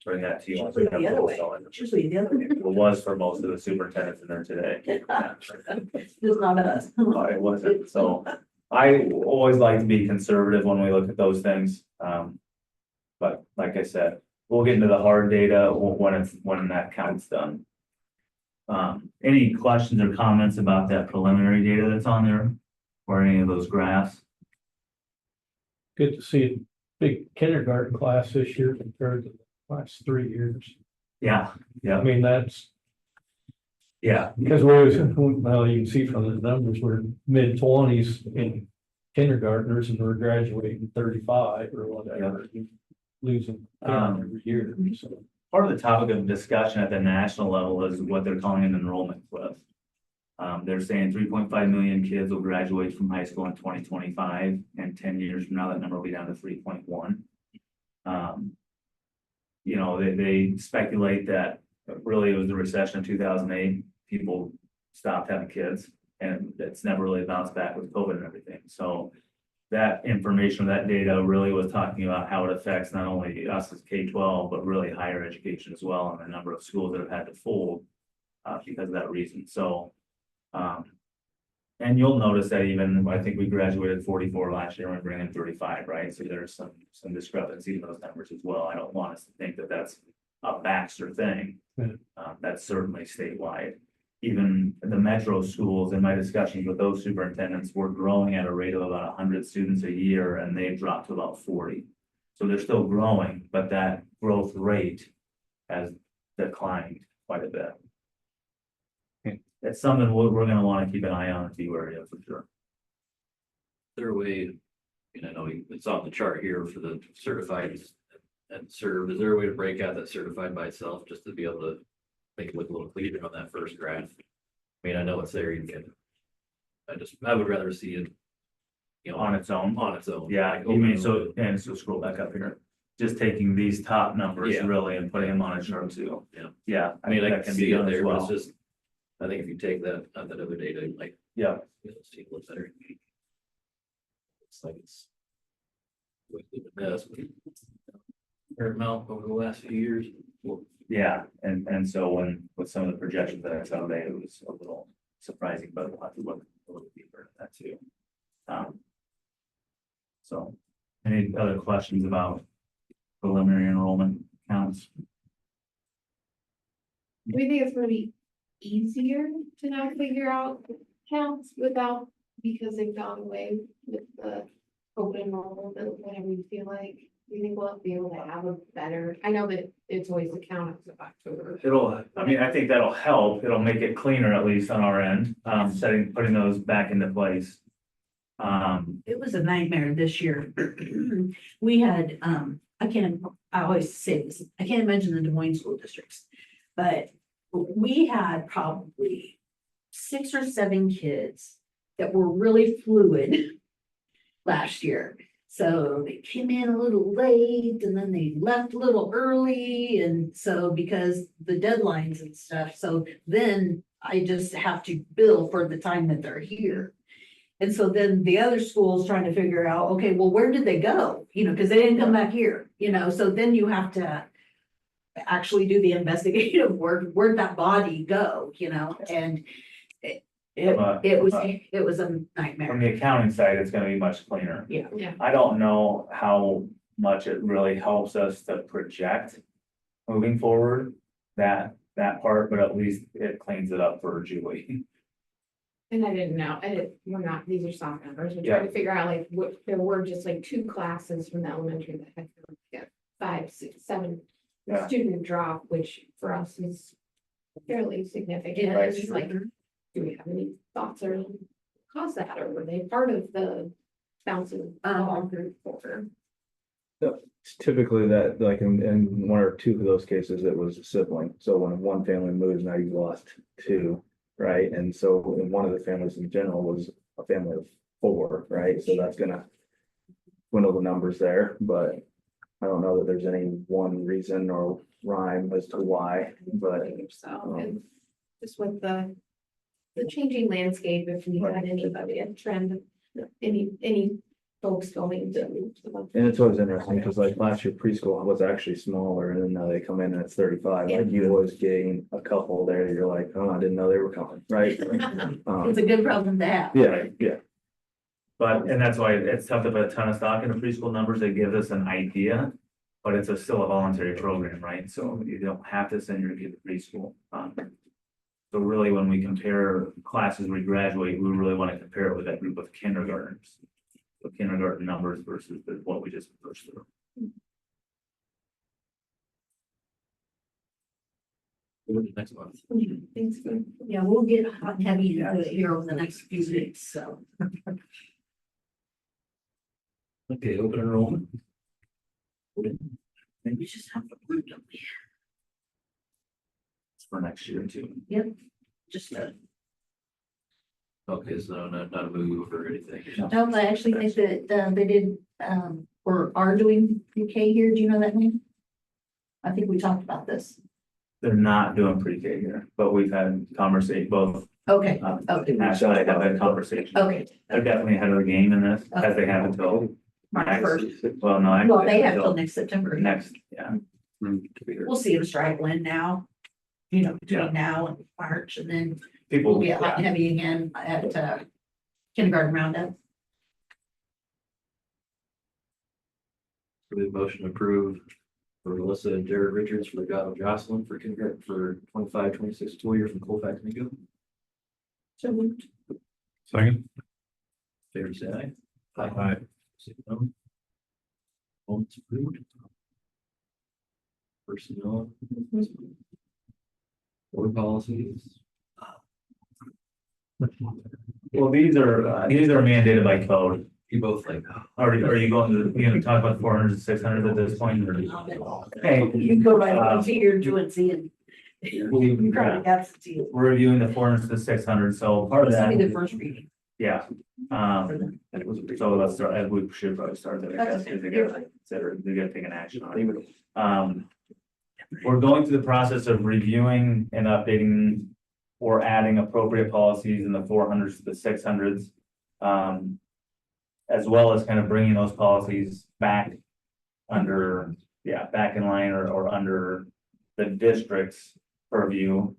bring that to you. Usually the other way. Usually the other way. It was for most of the superintendents in there today. It's not us. It wasn't. So I always like to be conservative when we look at those things. But like I said, we'll get into the hard data when that count's done. Any questions or comments about that preliminary data that's on there or any of those graphs? Good to see a big kindergarten class this year compared to the last 3 years. Yeah, I mean, that's yeah, because well, you can see from the numbers, we're mid-20s in kindergartners and we're graduating 35 or whatever, losing every year. So. Part of the topic of discussion at the national level is what they're calling an enrollment cliff. They're saying 3.5 million kids will graduate from high school in 2025, and 10 years from now, that number will be down to 3.1. They speculate that really it was the recession of 2008. People stopped having kids, and it's never really bounced back with COVID and everything. So that information, that data really was talking about how it affects not only us as K-12, but really higher education as well, and the number of schools that have had to fold because of that reason. So, and you'll notice that even, I think we graduated 44 last year, and we're bringing 35, right? So there's some discrepancy in those numbers as well. I don't want us to think that that's a Baxter thing. That's certainly statewide. Even the metro schools, in my discussions with those superintendents, were growing at a rate of about 100 students a year, and they've dropped to about 40. So they're still growing, but that growth rate has declined quite a bit. It's something we're going to want to keep an eye on and be wary of for sure. Is there a way And I know it's on the chart here for the certified and served. Is there a way to break out that certified by itself just to be able to make it look a little cleaner on that first graph? I mean, I know it's there, you can. I would rather see it, you know, On its own. on its own. Yeah, Like, you mean, open so, and so scroll back up here, just taking these top numbers Yeah. really and putting them on a chart too. Yeah. Yeah. I mean, I think that can see it done as there, but it's well. just, I think if you take that, that other data, like, Yeah, let's see, what's better. It's like it's. With the best. Fair amount over the last few years. Well, yeah, and so when, with some of the projections that I saw today, it was a little surprising, but we'll have to look a little deeper at that too. So, any other questions about preliminary enrollment counts? Do we think it's gonna be easier to now figure out counts without, because they've gone away with the open enrollment, whatever you feel like? Do you think we'll be able to have a better, I know that it's always the count as of October. I mean, I think that'll help. It'll make it cleaner, at least on our end, putting those back into place. It was a nightmare this year. We had, I always say this, I can't imagine the Des Moines school districts. But we had probably 6 or 7 kids that were really fluid last year. So they came in a little late and then they left a little early. And so because the deadlines and stuff, so then I just have to bill for the time that they're here. And so then the other school's trying to figure out, okay, well, where did they go? You know, because they didn't come back here, you know, so then you have to actually do the investigative work. Where'd that body go, you know, and it was a From nightmare. the accounting side, it's gonna be much cleaner. Yeah. Yeah. I don't know how much it really helps us to project moving forward, that part, but at least it cleans it up for Julie. And I didn't know, we're not, these are soft numbers, we're Yeah. trying to figure out like what, there were just like 2 classes from the elementary that had like 5, 6, 7 Yeah. student drop, which for us is fairly significant. Yeah, It's just like, do we have any thoughts or cause that, or were they part of the bouncing ball group or? It's typically that, like in 1 or 2 of those cases, it was a sibling. So when one family moves, now you've lost 2, right? And so in one of the families in general was a family of 4, right? So that's gonna dwindle the numbers there, but I don't know that there's any one reason or rhyme as to why, but So, and just with the changing landscape, if we had anybody, a trend, any folks going to. and it's always interesting because like last year preschool was actually smaller and then now they come in and it's 35. Like you always gain a couple there. You're like, oh, I didn't know they were coming, right? It's a good problem to have. Yeah, yeah. But, and that's why it's tough to put a ton of stock into preschool numbers. It gives us an idea. But it's still a voluntary program, right? So you don't have to send your kid to preschool. So really, when we compare classes we graduate, we really want to compare it with that group of kindergartners. The kindergarten numbers versus what we just pushed through. Next month. Thanks for. Yeah, we'll get hot and heavy into it here over the next few weeks, so. Okay, open enrollment. We just have to work on it. It's for next year too. Just, Okay, so not a move or anything. no, I actually think that, they did, or are doing UK here. Do you know that name? I think we talked about this. They're not doing pre-K here, but we've had conversation, both, Okay, Ashley and I have had conversations. okay. They're definitely ahead of the game in this, as they have until March next, 1st. well, no, Well, actually, they have till until next September. next, yeah. We'll see them straggling now. You know, Yeah. between now and March, and then People, we'll get hot yeah, and heavy again at kindergarten roundup. We have motion approved for Melissa and Jared Richards for the job of Jocelyn for kindergarten for 25-26 school year from Colfax, Mingo. So moved. Second. Favor say aye. Aye. Say no. Moments approved. Personnel. Board policies. well, these are mandated by code. You both like, Are you going to, you gonna talk about 400 to 600 at this point? Or? Hey, You can go right over here to it, see it. we, Chronic absentee. we're reviewing the 400 to 600, so part of This will that, be the first reading. yeah. So let's start, we should probably start there, I guess, because they gotta consider, they gotta take an action on it. We're going through the process of reviewing and updating or adding appropriate policies in the 400s to the 600s. As well as kind of bringing those policies back under, back in line or under the district's purview.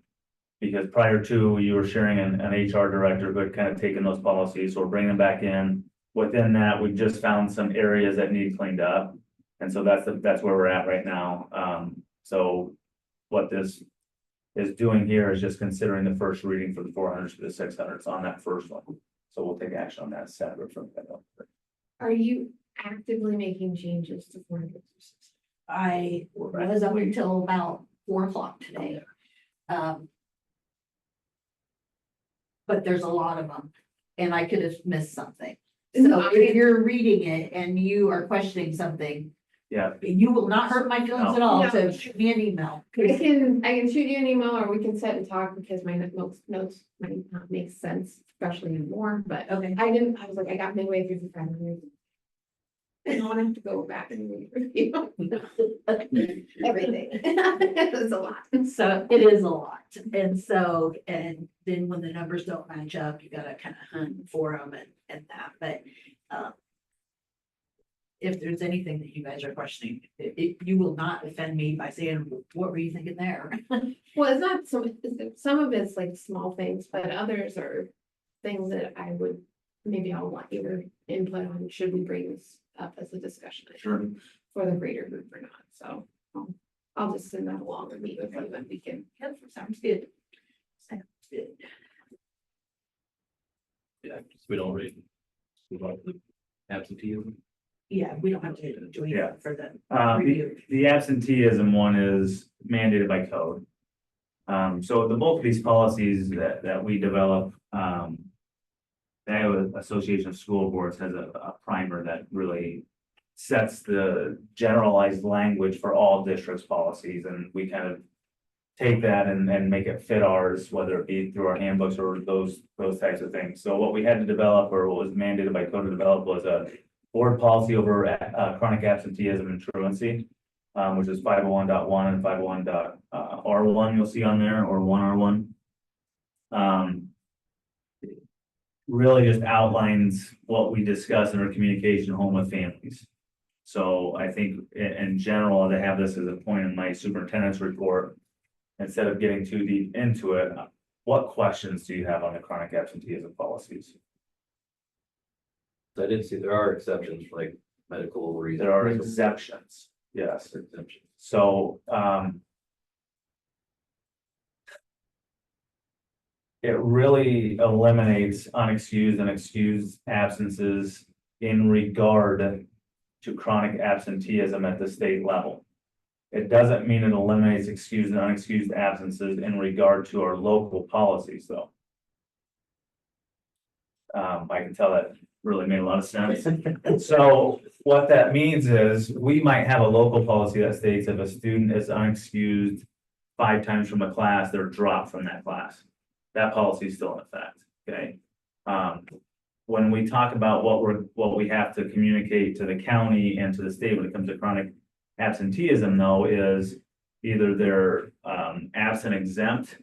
Because prior to, you were sharing an HR director who had kind of taken those policies, so we're bringing them back in. Within that, we've just found some areas that need cleaned up. And so that's where we're at right now. So what this is doing here is just considering the first reading for the 400s to the 600s on that first one. So we'll take action on that separate from that. Are you actively making changes to 400? I was up until about 4 o'clock today. But there's a lot of them, and I could have missed something. So if you're reading it and you are questioning something, you will not hurt my feelings at all, No. so shoot me an email. I can shoot you an email, or we can sit and talk, because my notes might not make sense, especially anymore, but Okay. I was like, I got midway through the 500. I don't want to have to go back and review everything. It's a lot. So it is a lot. And so, and then when the numbers don't match up, you gotta kind of hunt for them and that, but, if there's anything that you guys are questioning, you will not offend me by saying, what were you thinking there? Well, it's not some of it's like small things, but others are things that I would, maybe I'll want your input on, should we bring this up as a discussion item for the greater group or not, so. I'll just send that along and meet with you and we can. Yep, sounds good. Sounds good. yeah, we don't read. We want the absenteeism. Yeah, we don't have to do anything for the The, review. the absenteeism one is mandated by code. So the bulk of these policies that we develop, the Iowa Association of School Boards has a primer that really sets the generalized language for all districts' policies, and we kind of take that and make it fit ours, whether it be through our handbooks or those types of things. So what we had to develop, or what was mandated by code to develop, was a board policy over chronic absenteeism and truancy, which is 501.1 and 501.R1 you'll see on there, or 1R1. Really just outlines what we discuss in our communication home with families. So I think in general, to have this as a point in my superintendent's report, instead of getting too deep into it, what questions do you have on the chronic absenteeism policies? So I did see there are exceptions for like medical reasons. There are exceptions, yes. Exemptions. So, it really eliminates unexcused and excused absences in regard to chronic absenteeism at the state level. It doesn't mean it eliminates excused and unexcused absences in regard to our local policies, though. I can tell that really made a lot of sense. So what that means is we might have a local policy that states if a student is unexcused 5 times from a class, they're dropped from that class. That policy is still in effect, okay? When we talk about what we have to communicate to the county and to the state when it comes to chronic absenteeism, though, is either they're absent exempt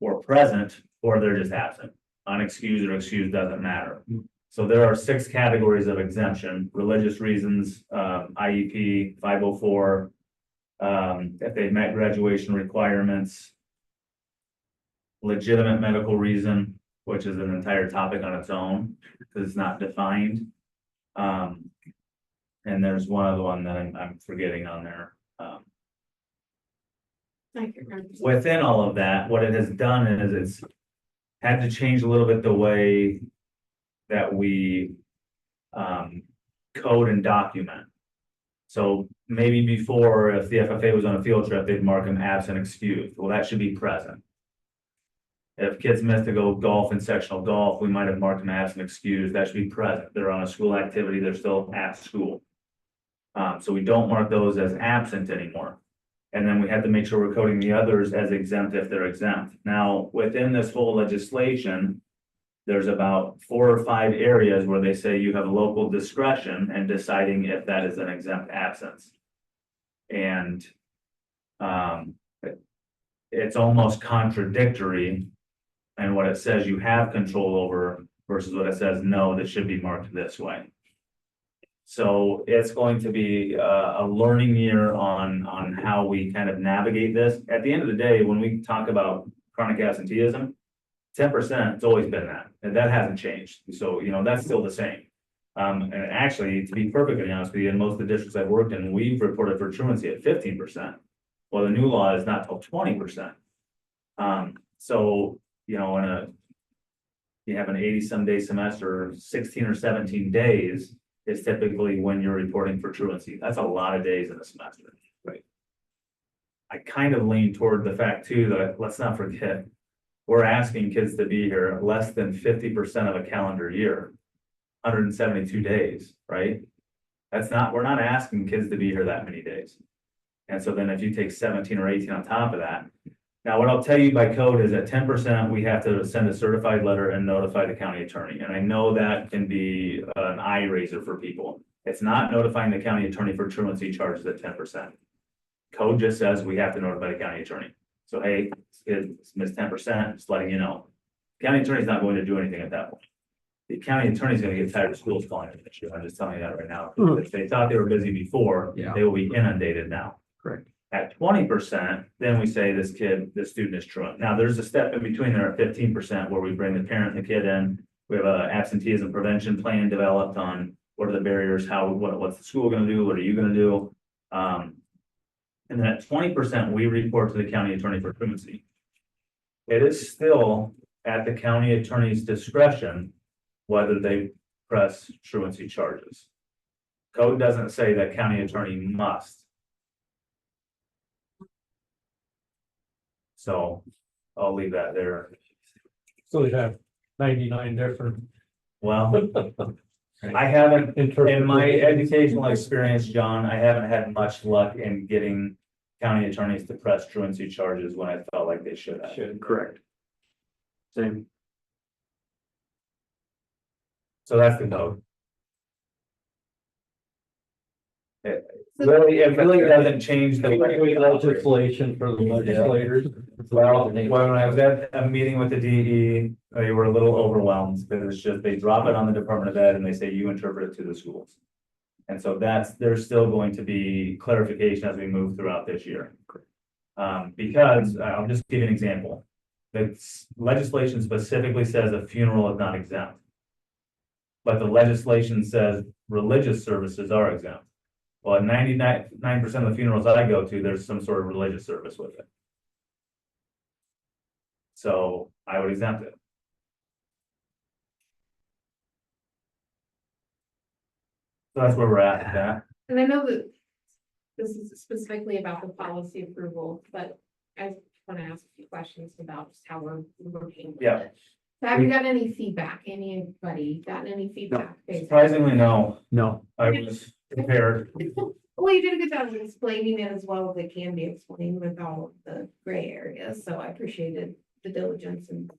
or present, or they're just absent. Unexcused or excused doesn't matter. So there are 6 categories of exemption: religious reasons, IEP, 504, if they've met graduation requirements, legitimate medical reason, which is an entire topic on its own because it's not defined. And there's one other one that I'm forgetting on there. I can remember. Within all of that, what it has done is it's had to change a little bit the way that we code and document. So maybe before, if the FFA was on a field trip, they'd mark them absent, excused. Well, that should be present. If kids miss to go golf and sectional golf, we might have marked them as an excuse. That should be present. They're on a school activity, they're still at school. So we don't mark those as absent anymore. And then we have to make sure we're coding the others as exempt if they're exempt. Now, within this whole legislation, there's about 4 or 5 areas where they say you have local discretion in deciding if that is an exempt absence. And it's almost contradictory in what it says you have control over versus what it says, no, this should be marked this way. So it's going to be a learning year on how we kind of navigate this. At the end of the day, when we talk about chronic absenteeism, 10%, it's always been that, and that hasn't changed. So, you know, that's still the same. And actually, to be perfectly honest with you, in most of the districts I've worked in, we've reported for truancy at 15%. Well, the new law is not till 20%. So, you know, you have an 80-some day semester, 16 or 17 days is typically when you're reporting for truancy. That's a lot of days in a semester. Right. I kind of lean toward the fact too, that let's not forget, we're asking kids to be here less than 50% of a calendar year, 172 days, right? We're not asking kids to be here that many days. And so then if you take 17 or 18 on top of that, now what I'll tell you by code is at 10%, we have to send a certified letter and notify the county attorney. And I know that can be an eye raiser for people. It's not notifying the county attorney for truancy charges at 10%. Code just says we have to notify the county attorney. So, hey, it's missed 10%, just letting you know. The county attorney's not going to do anything at that point. The county attorney's gonna get tired of schools calling it this year. I'm just telling you that right now. If they thought they were busy before, Yeah. they will be inundated now. Correct. At 20%, then we say this student is truant. Now, there's a step in between there at 15% where we bring the parent and the kid in. We have a absenteeism prevention plan developed on what are the barriers, what's the school gonna do, what are you gonna do? And then at 20%, we report to the county attorney for truancy. It is still at the county attorney's discretion whether they press truancy charges. Code doesn't say that county attorney must. So I'll leave that there. So they have 99 different. Well, I haven't, in my educational experience, John, I haven't had much luck in getting county attorneys to press truancy charges when I felt like they should have. Correct. Same. So that's the code. It really doesn't change the Legislation for the legislators. Well, when I was at a meeting with the DE, they were a little overwhelmed because it's just, they drop it on the Department of Ed and they say you interpret it to the schools. And so there's still going to be clarification as we move throughout this year. Because I'll just give you an example. The legislation specifically says a funeral is not exempt. But the legislation says religious services are exempt. Well, at 99% of the funerals I go to, there's some sort of religious service with it. So I would exempt it. So that's where we're at with that. And I know that this is specifically about the policy approval, but I want to ask a few questions about just how we're working with Yeah. it. So have you got any feedback? Anybody gotten any feedback? Surprisingly, no. No. I was prepared. Well, you did a good job of explaining it as well as it can be explained with all of the gray areas, so I appreciated the diligence and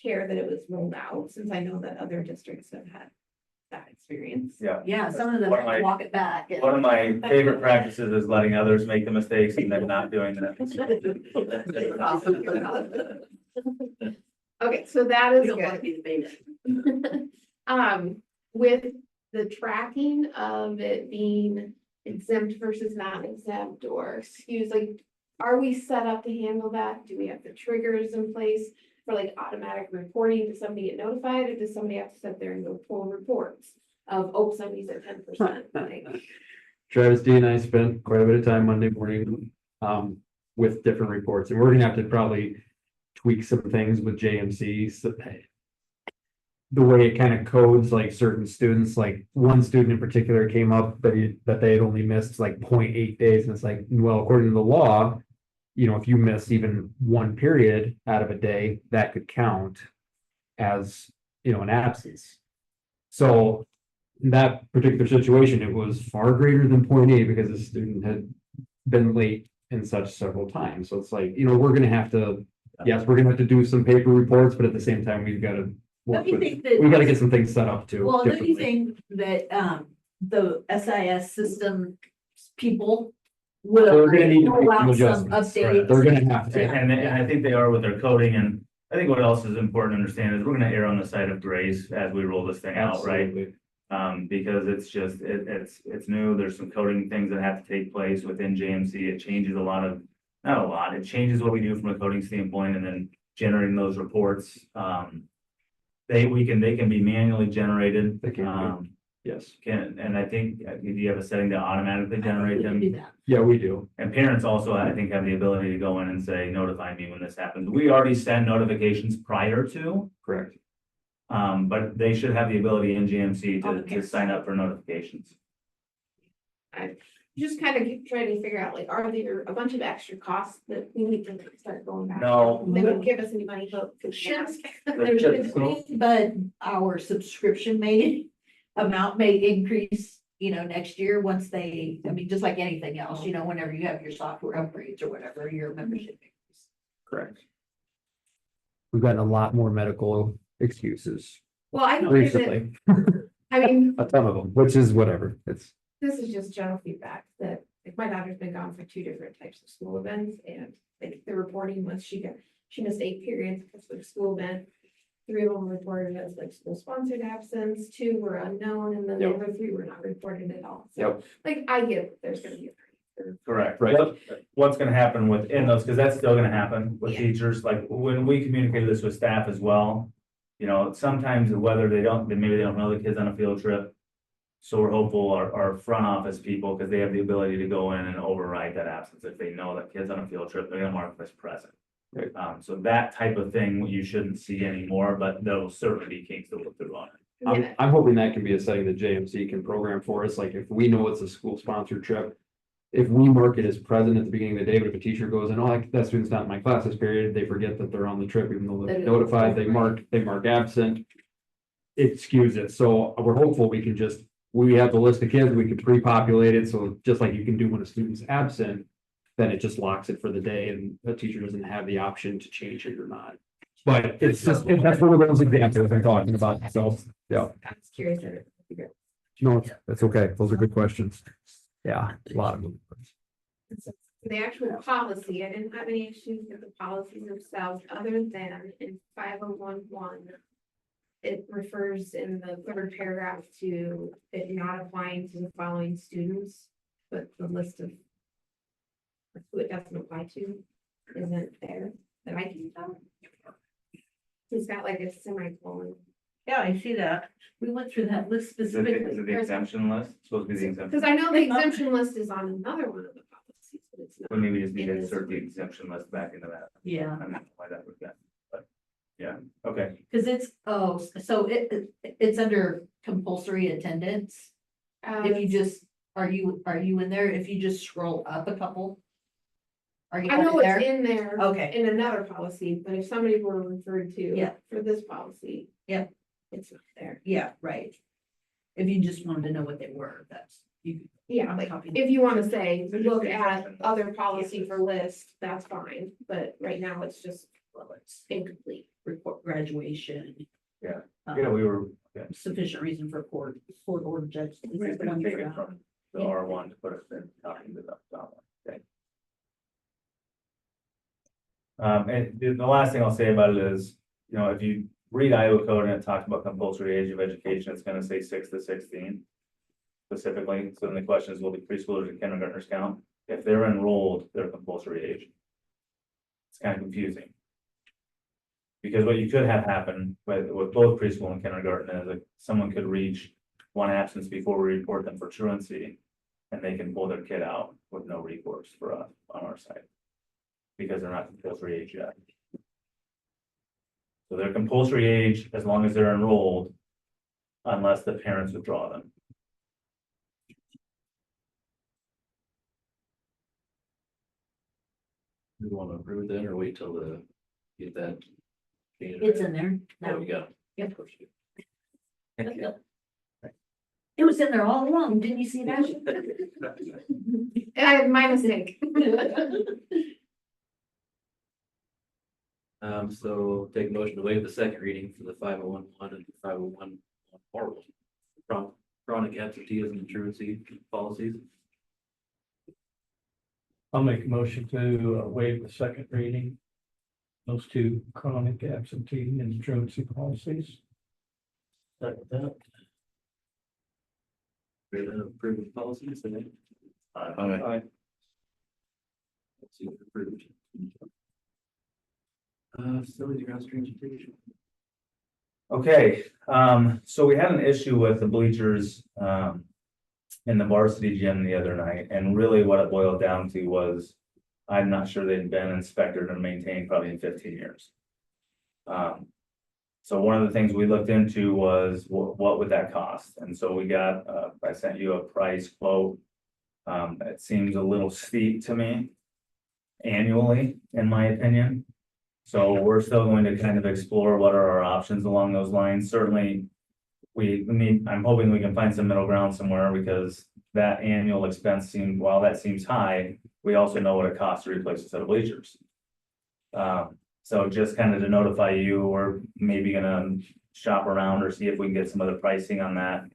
care that it was rolled out, since I know that other districts have had that experience. Yeah. Yeah, some of them One of my- walk it back. One of my favorite practices is letting others make the mistakes and then not doing them. Okay, so that is We don't want to good. be the baby. With the tracking of it being exempt versus not exempt or excused, like, are we set up to handle that? Do we have the triggers in place for like automatic reporting? Does somebody get notified, or does somebody have to sit there and go pull reports of, oh, somebody's at 10%? Like, Travis D and I spent quite a bit of time Monday morning with different reports, and we're gonna have to probably tweak some things with JMC. So the way it kind of codes like certain students, like one student in particular came up that they had only missed like 0.8 days, and it's like, well, according to the law, if you miss even one period out of a day, that could count as, an absence. So in that particular situation, it was far greater than 0.8 because the student had been late and such several times. So it's like, we're gonna have to, yes, we're gonna have to do some paper reports, but at the same time, we've got to work Don't you with, think that? we gotta get some things set up too. Well, don't you differently. think that, the SIS system people will They're gonna need to roll make out some some adjustments. updates? They're gonna have to. And I think they are with their coding, and I think what else is important to understand is we're gonna err on the side of grace as we roll this thing out, right? Absolutely. Because it's just, it's new, there's some coding things that have to take place within JMC, it changes a lot of, not a lot, it changes what we do from a coding standpoint, and then generating those reports, they can be manually generated. They can be. Yes. And I think, do you have a setting to automatically generate We can them? do that. Yeah, we do. And parents also, I think, have the ability to go in and say, notify me when this happens. We already send notifications prior to, Correct. but they should have the ability in GMC Okay. to sign up for notifications. Just kind of trying to figure out, like, are there a bunch of extra costs that we need to start going back? No. They wouldn't give us any money, but. There's but our subscription amount may increase, next year once they, just like anything else, whenever you have your software upgrades or whatever, your membership increase. Correct. We've gotten a lot more medical excuses Well, I don't think that, recently, I mean, a ton of them, which is whatever. It's this is just general feedback that, like, my daughter's been gone for 2 different types of school events, and like the reporting was she missed 8 periods because of the school event. 3 of them reported as like school sponsored absence, 2 were unknown, and then the Yep. other 3 were not reported at all. So, Yep. like, I get there's gonna be a. Correct. Right. What's gonna happen within those, because that's still gonna happen with Yeah. teachers, like when we communicated this with staff as well. Sometimes whether maybe they don't know the kid's on a field trip. So we're hopeful our front office people, because they have the ability to go in and override that absence. If they know that kid's on a field trip, they're gonna mark this present. Right. So that type of thing you shouldn't see anymore, but there will certainly be kinks to look through on it. I'm hoping that can be a setting that JMC can program for us. Like if we know it's a school sponsored trip. If we mark it as present at the beginning of the day, but if a teacher goes in, oh, that student's not in my class this period, they forget that they're on the trip, even though they're notified, they mark absent. It skews it. So we're hopeful we have the list of kids, we can pre-populate it. So just like you can do when a student's absent, then it just locks it for the day and the teacher doesn't have the option to change it or not. But that's one of those examples I'm talking about. So, yeah. I was curious. No, that's okay. Those are good questions. Yeah, a lot of them. The actual policy, I didn't have any issues with the policies themselves, other than in 5011. It refers in the 3rd paragraph to it not applying to the following students, but the list of who it doesn't apply to isn't there that I can tell. He's got like a semicolon. Yeah, I see that. We went through that list Is it specifically. the exemption list? Supposed to be the exemption. Because I know the exemption list is on another one of the policies, but it's not. Well, maybe we just need to insert the exemption list back into that. Yeah, I don't know why that would be, but, yeah, okay. because so it's under compulsory attendance. If you just, are you in there? If you just scroll up a couple? Are you I know there? it's in there. Okay. In another policy, but if somebody were referred to. Yeah. For this policy. Yep. It's not there. Yeah, right. If you just wanted to know what they were, that's you. Yeah, like, if you wanna say, look at other policy for list, that's fine, but right now it's just, well, it's incomplete. Report graduation. Yeah. um, We were. Sufficient reason for court order judge. We're gonna take it from the R1 to put us in, talking to the top one, okay. And the last thing I'll say about it is, if you read Iowa code and it talks about compulsory age of education, it's gonna say 6 to 16. Specifically, so then the question is, will the preschoolers and kindergartners count? If they're enrolled, they're compulsory age. It's kind of confusing. Because what you could have happen with both preschool and kindergarten is like someone could reach one absence before we report them for truancy. And they can pull their kid out with no recourse for us on our side. Because they're not compulsory age yet. So they're compulsory age as long as they're enrolled. Unless the parents withdraw them. We want to approve it then or wait till get that? It's in there. Oh, No, we got. Yep. Of course you do. it was in there all along. Didn't you see that? My mistake. So take a motion to waive the second reading for the 501(1) and 501(4) chronic absenteeism and truancy policies. I'll make a motion to waive the second reading. Those two chronic absentee and truancy policies. Second that. Ready to approve the policies, and then Aye. let's see if approved. Facility grounds transportation. Okay, so we had an issue with the bleachers, in the varsity gym the other night, and really what it boiled down to was, I'm not sure they'd been inspected and maintained probably in 15 years. So one of the things we looked into was what would that cost? And so we got, I sent you a price quote. It seems a little steep to me annually, in my opinion. So we're still going to kind of explore what are our options along those lines. Certainly, I'm hoping we can find some middle ground somewhere, because that annual expense while that seems high, we also know what it costs to replace a set of bleachers. So just kind of to notify you, we're maybe gonna shop around or see if we can get some other pricing on that.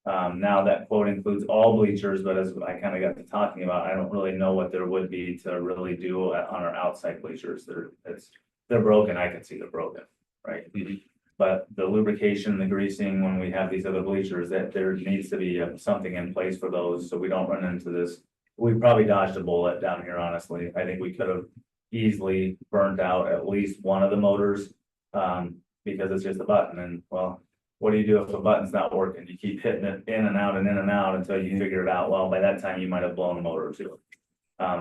Now that quote includes all bleachers, but as I kind of got to talking about, I don't really know what there would be to really do on our outside bleachers. They're broken. I can see they're broken, right? But the lubrication, the greasing, when we have these other bleachers, that there needs to be something in place for those, so we don't run into this. We probably dodged a bullet down here, honestly. I think we could have easily burned out at least one of the motors, because it's just a button, and well, what do you do if a button's not working? You keep hitting it in and out and in and out until you figure it out. Well, by that time, you might have blown a motor too.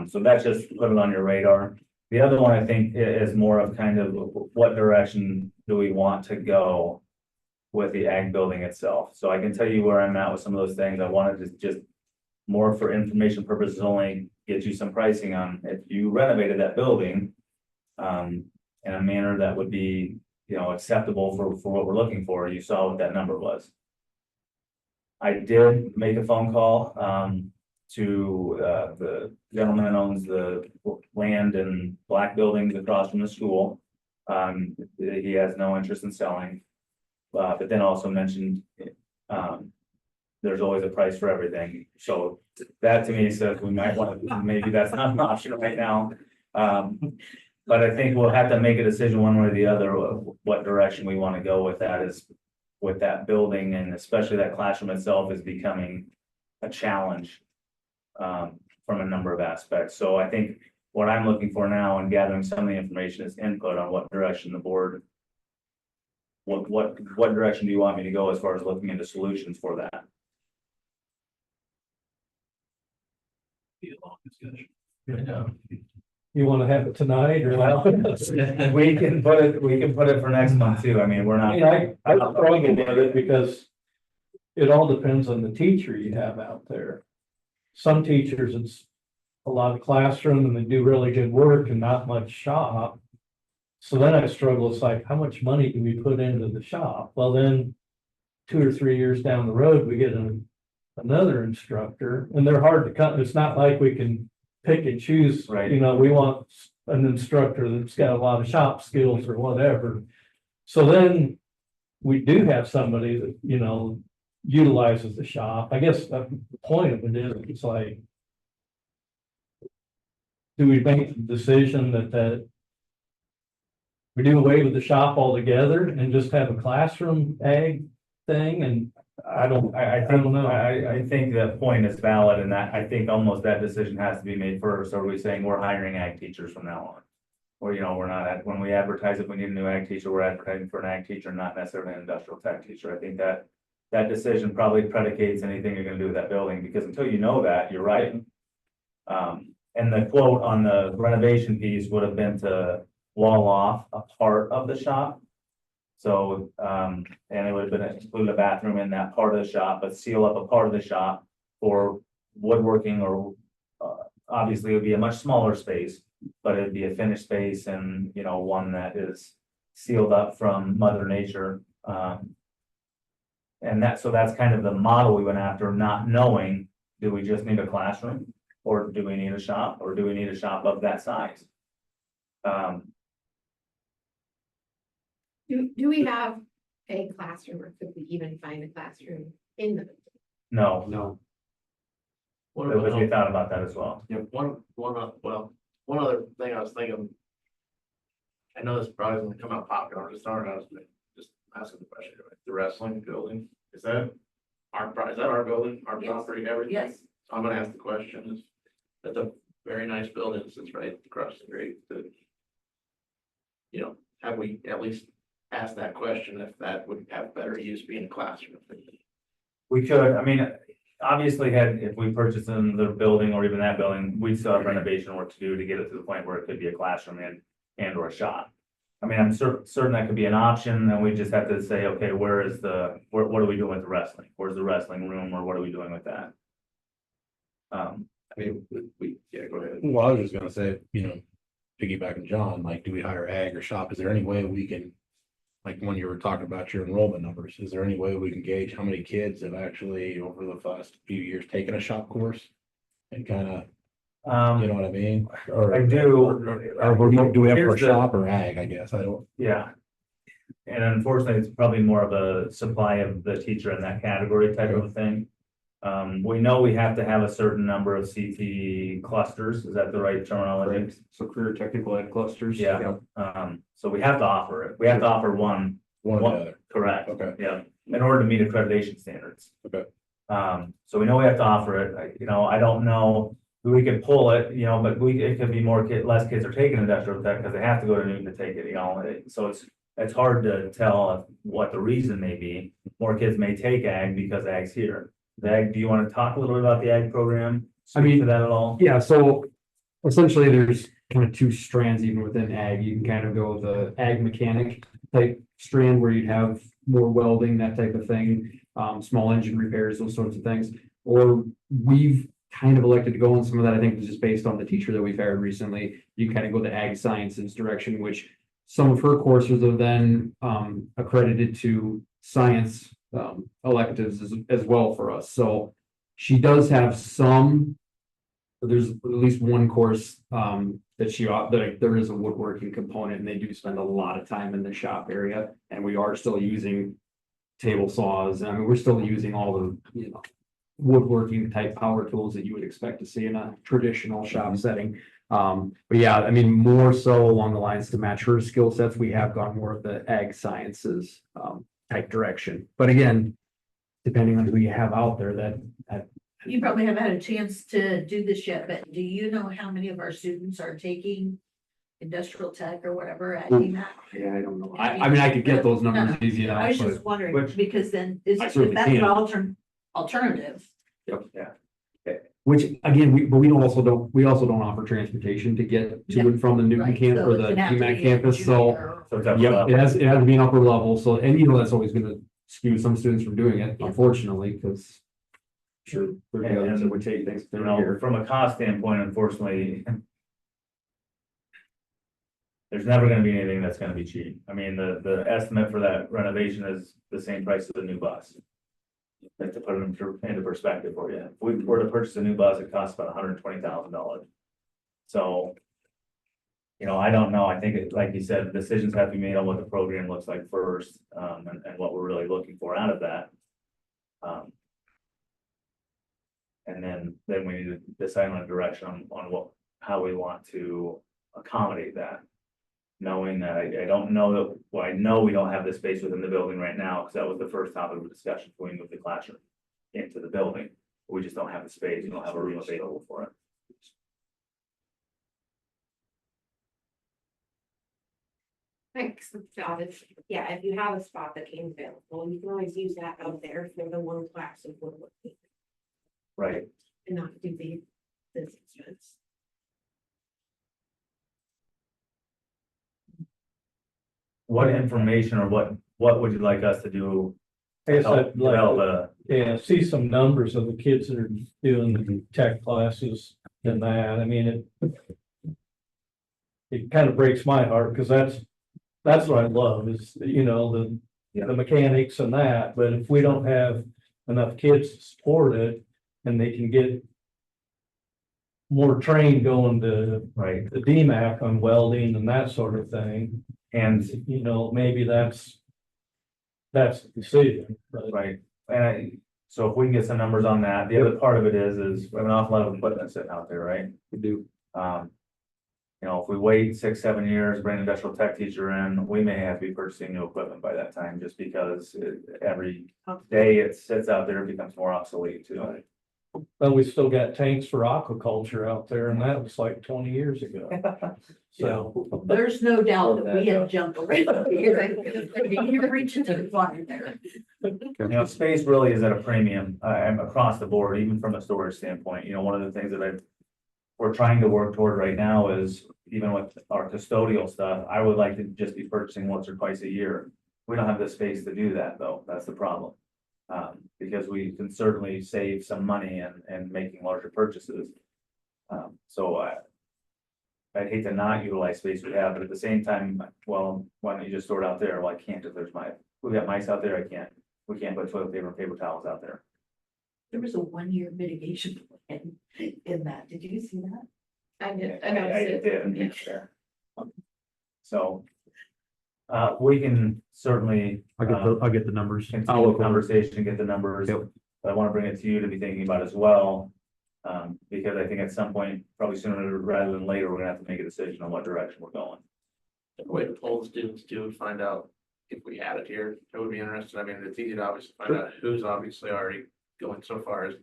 So that's just put it on your radar. The other one, I think, is more of kind of what direction do we want to go with the ag building itself. So I can tell you where I'm at with some of those things. I wanted to just more for information purposes only, get you some pricing on if you renovated that building in a manner that would be, acceptable for what we're looking for. You saw what that number was. I did make a phone call to the gentleman that owns the land and black buildings across from the school. He has no interest in selling, but then also mentioned there's always a price for everything. So that to me says we might want to, maybe that's not an option right now. But I think we'll have to make a decision one way or the other of what direction we want to go with that, is with that building, and especially that classroom itself is becoming a challenge from a number of aspects. So I think what I'm looking for now and gathering some of the information is input on what direction the board, what direction do you want me to go as far as looking into solutions for that? Be a long discussion. You want to have it tonight or? Well, we can put it for next month too. I mean, we're not. I struggle with it because it all depends on the teacher you have out there. Some teachers, it's a lot of classroom and they do really good work and not much shop. So then I struggle, it's like, how much money can we put into the shop? Well, then 2 or 3 years down the road, we get another instructor, and they're hard to cut. It's not like we can pick and choose, Right. We want an instructor that's got a lot of shop skills or whatever. So then we do have somebody that, utilizes the shop. I guess the point of it is, it's like, do we make the decision that we do away with the shop altogether and just have a classroom ag thing? And I don't know. I think that point is valid, and that I think almost that decision has to be made first. Are we saying we're hiring ag teachers from now on? Or, we're not, when we advertise, if we need a new ag teacher, we're advertising for an ag teacher, not necessarily an industrial tech teacher. I think that decision probably predicates anything you're gonna do with that building, because until you know that, you're right. And the quote on the renovation piece would have been to wall off a part of the shop. So, and it would have been include a bathroom in that part of the shop, but seal up a part of the shop for woodworking, or obviously it would be a much smaller space, but it'd be a finished space and, you know, one that is sealed up from Mother Nature. And so that's kind of the model we went after, not knowing, do we just need a classroom? Or do we need a shop, or do we need a shop of that size? Do we have a classroom, or could we even find a classroom in the? No, No. What but we about, thought about that as well. one other thing I was thinking. I know this probably gonna come out popular, just throwing it out, just asking the question, the wrestling building, is that our building, our Yes. property, everything? Yes. I'm gonna ask the question, is that's a very nice building, it's right across the street, you know, have we at least asked that question if that would have better use being a classroom? We could, I mean, obviously if we purchased another building or even that building, we'd still have renovation work to do to get it to the point where it could be a classroom and or a shop. I mean, I'm certain that could be an option, and we just have to say, okay, what are we doing with the wrestling? Where's the wrestling room, or what are we doing with that? I mean, yeah, go ahead. Well, I was just gonna say, piggybacking John, like, do we hire ag or shop? Is there any way we can, like, when you were talking about your enrollment numbers, is there any way we can gauge how many kids have actually, over the last few years, taken a shop course? And kind of, you know what I mean? Or, I do. or do we have for Here's the- shop or ag, I guess? I don't. Yeah. And unfortunately, it's probably more of a supply of the teacher in that category type of a thing. We know we have to have a certain number of CT clusters. Is that the right terminology? So career technical ed clusters. Yeah. So we have to offer it. We have to offer one. One or the other. Correct. Okay. Yeah, in order to meet accreditation standards. Okay. So we know we have to offer it. I don't know, we could pull it, but it could be less kids are taking industrial tech because they have to go to Newton to take it, so it's hard to tell what the reason may be. More kids may take ag because ag's here. The ag, do you want to talk a little bit about the ag program? Speak to that at all? Yeah, so essentially there's kind of two strands even within ag. You can kind of go the ag mechanic type strand where you'd have more welding, that type of thing, small engine repairs, those sorts of things. Or we've kind of elected to go on some of that. I think it's just based on the teacher that we've hired recently. You kind of go the ag sciences direction, which some of her courses are then accredited to science electives as well for us. So she does have some, there's at least one course that there is a woodworking component, and they do spend a lot of time in the shop area, and we are still using table saws. I mean, we're still using all the, woodworking type power tools that you would expect to see in a traditional shop setting. But yeah, I mean, more so along the lines to match her skill sets, we have gone more of the ag sciences type direction. But again, depending on who you have out there, that You probably haven't had a chance to do this yet, but do you know how many of our students are taking industrial tech or whatever at EMAC? yeah, I don't know. I mean, I could get those numbers easy I enough, was just but wondering, because then is I if certainly that's an can. alternative. which again, we also don't offer transportation to get to and from the Newton Right, campus so or it's the gonna have to EMAC be campus, so. junior So it's up to Yep, level. it has to be an upper level, so, and that's always gonna skew some students from doing it, unfortunately, because. Sure, there's And- others that would take things through You here. know, from a cost standpoint, unfortunately. There's never gonna be anything that's gonna be cheap. I mean, the estimate for that renovation is the same price as a new bus. Like, to put it into perspective for you, if we were to purchase a new bus, it costs about $120,000. So. I don't know. I think like you said, decisions have to be made on what the program looks like first, and what we're really looking for out of that. And then we need to decide on a direction on how we want to accommodate that. Knowing that I don't know that, well, I know we don't have the space within the building right now, because that was the first topic of discussion when we moved the classroom into the building. We just don't have the space, we don't have a room available for it. Thanks, Scott. Yeah, if you have a spot that came available, you can always use that out there for the one class of woodworking Right. and not do this expense. What information or what would you like us to do? I guess Help I'd like develop to, see some numbers of the kids that are doing the tech classes and that. I mean, it kind of breaks my heart, because that's what I love is, you know, the mechanics and that, but if we don't have enough kids to support it and they can get more trained going to Right. the DMAC on welding and that sort of thing, And, you know, maybe that's the decision, but right, so if we can get some numbers on that, the other part of it is we have an awful lot of equipment sitting out there, right? We do. You know, if we wait 6, 7 years, bring an industrial tech teacher in, we may have to be purchasing new equipment by that time, just because every day it sits out there, it becomes more obsolete too. but we still got tanks for aquaculture out there, and that was like 20 years ago. So, There's no doubt that we have jumped around here. You're reaching to the water there. You know, space really is at a premium, across the board, even from a storage standpoint. You know, one of the things that we're trying to work toward right now is, even with our custodial stuff, I would like to just be purchasing once or twice a year. We don't have the space to do that, though. That's the problem. Because we can certainly save some money and making larger purchases. So I'd hate to not utilize space we have, but at the same time, well, why don't you just store it out there? Well, I can't if we got mice out there, I can't. We can't put toilet paper and paper towels out there. There was a 1-year mitigation plan in that. Did you see that? I did, I I noticed it. did, yeah. So, we can certainly. I'll get the numbers. I'll Continue look the over it. conversation, get the numbers. Yep. But I want to bring it to you to be thinking about as well. Because I think at some point, probably sooner rather than later, we're gonna have to make a decision on what direction we're going. Wait, to poll the students too, and find out if we had it here, it would be interesting. I mean, it's easy to obviously find out who's obviously already going so far as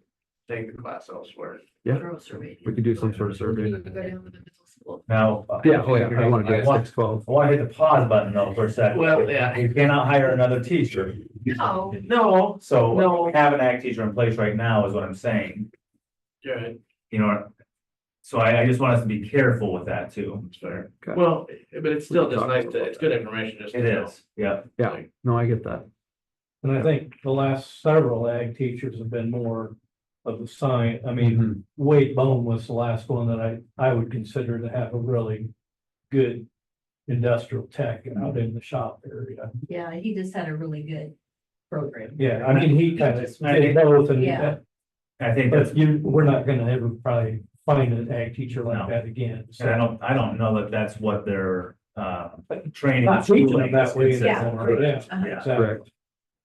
taking the class elsewhere. Yeah. Throw a survey. We could do some sort of survey. Go down to the middle school. Now. Yeah, oh yeah, I want to I do want 6-12. to hit the pause button though for a second. Well, yeah. We cannot hire another teacher. No. No, so No. we have an ag teacher in place right now is what I'm saying, Good, you know. So I just want us to be careful with that too. that's fair. Okay. Well, but it's still We can just talk nice about to, it's good information just. It to know. is, yeah. Yeah, no, I get that. and I think the last several ag teachers have been more of the science. I mean, Mhm. Wade Bone was the last one that I would consider to have a really good industrial tech out in the shop area. Yeah, he just had a really good program. Yeah, I mean, he kind of I think- did both, and Yeah. I think that's, but we're not gonna ever probably find an ag teacher like No. that again. So and I don't know that that's what they're, training. not teaching them schooling that way is. Yeah. anymore, yeah, Uh-huh. Yeah. exactly. Correct.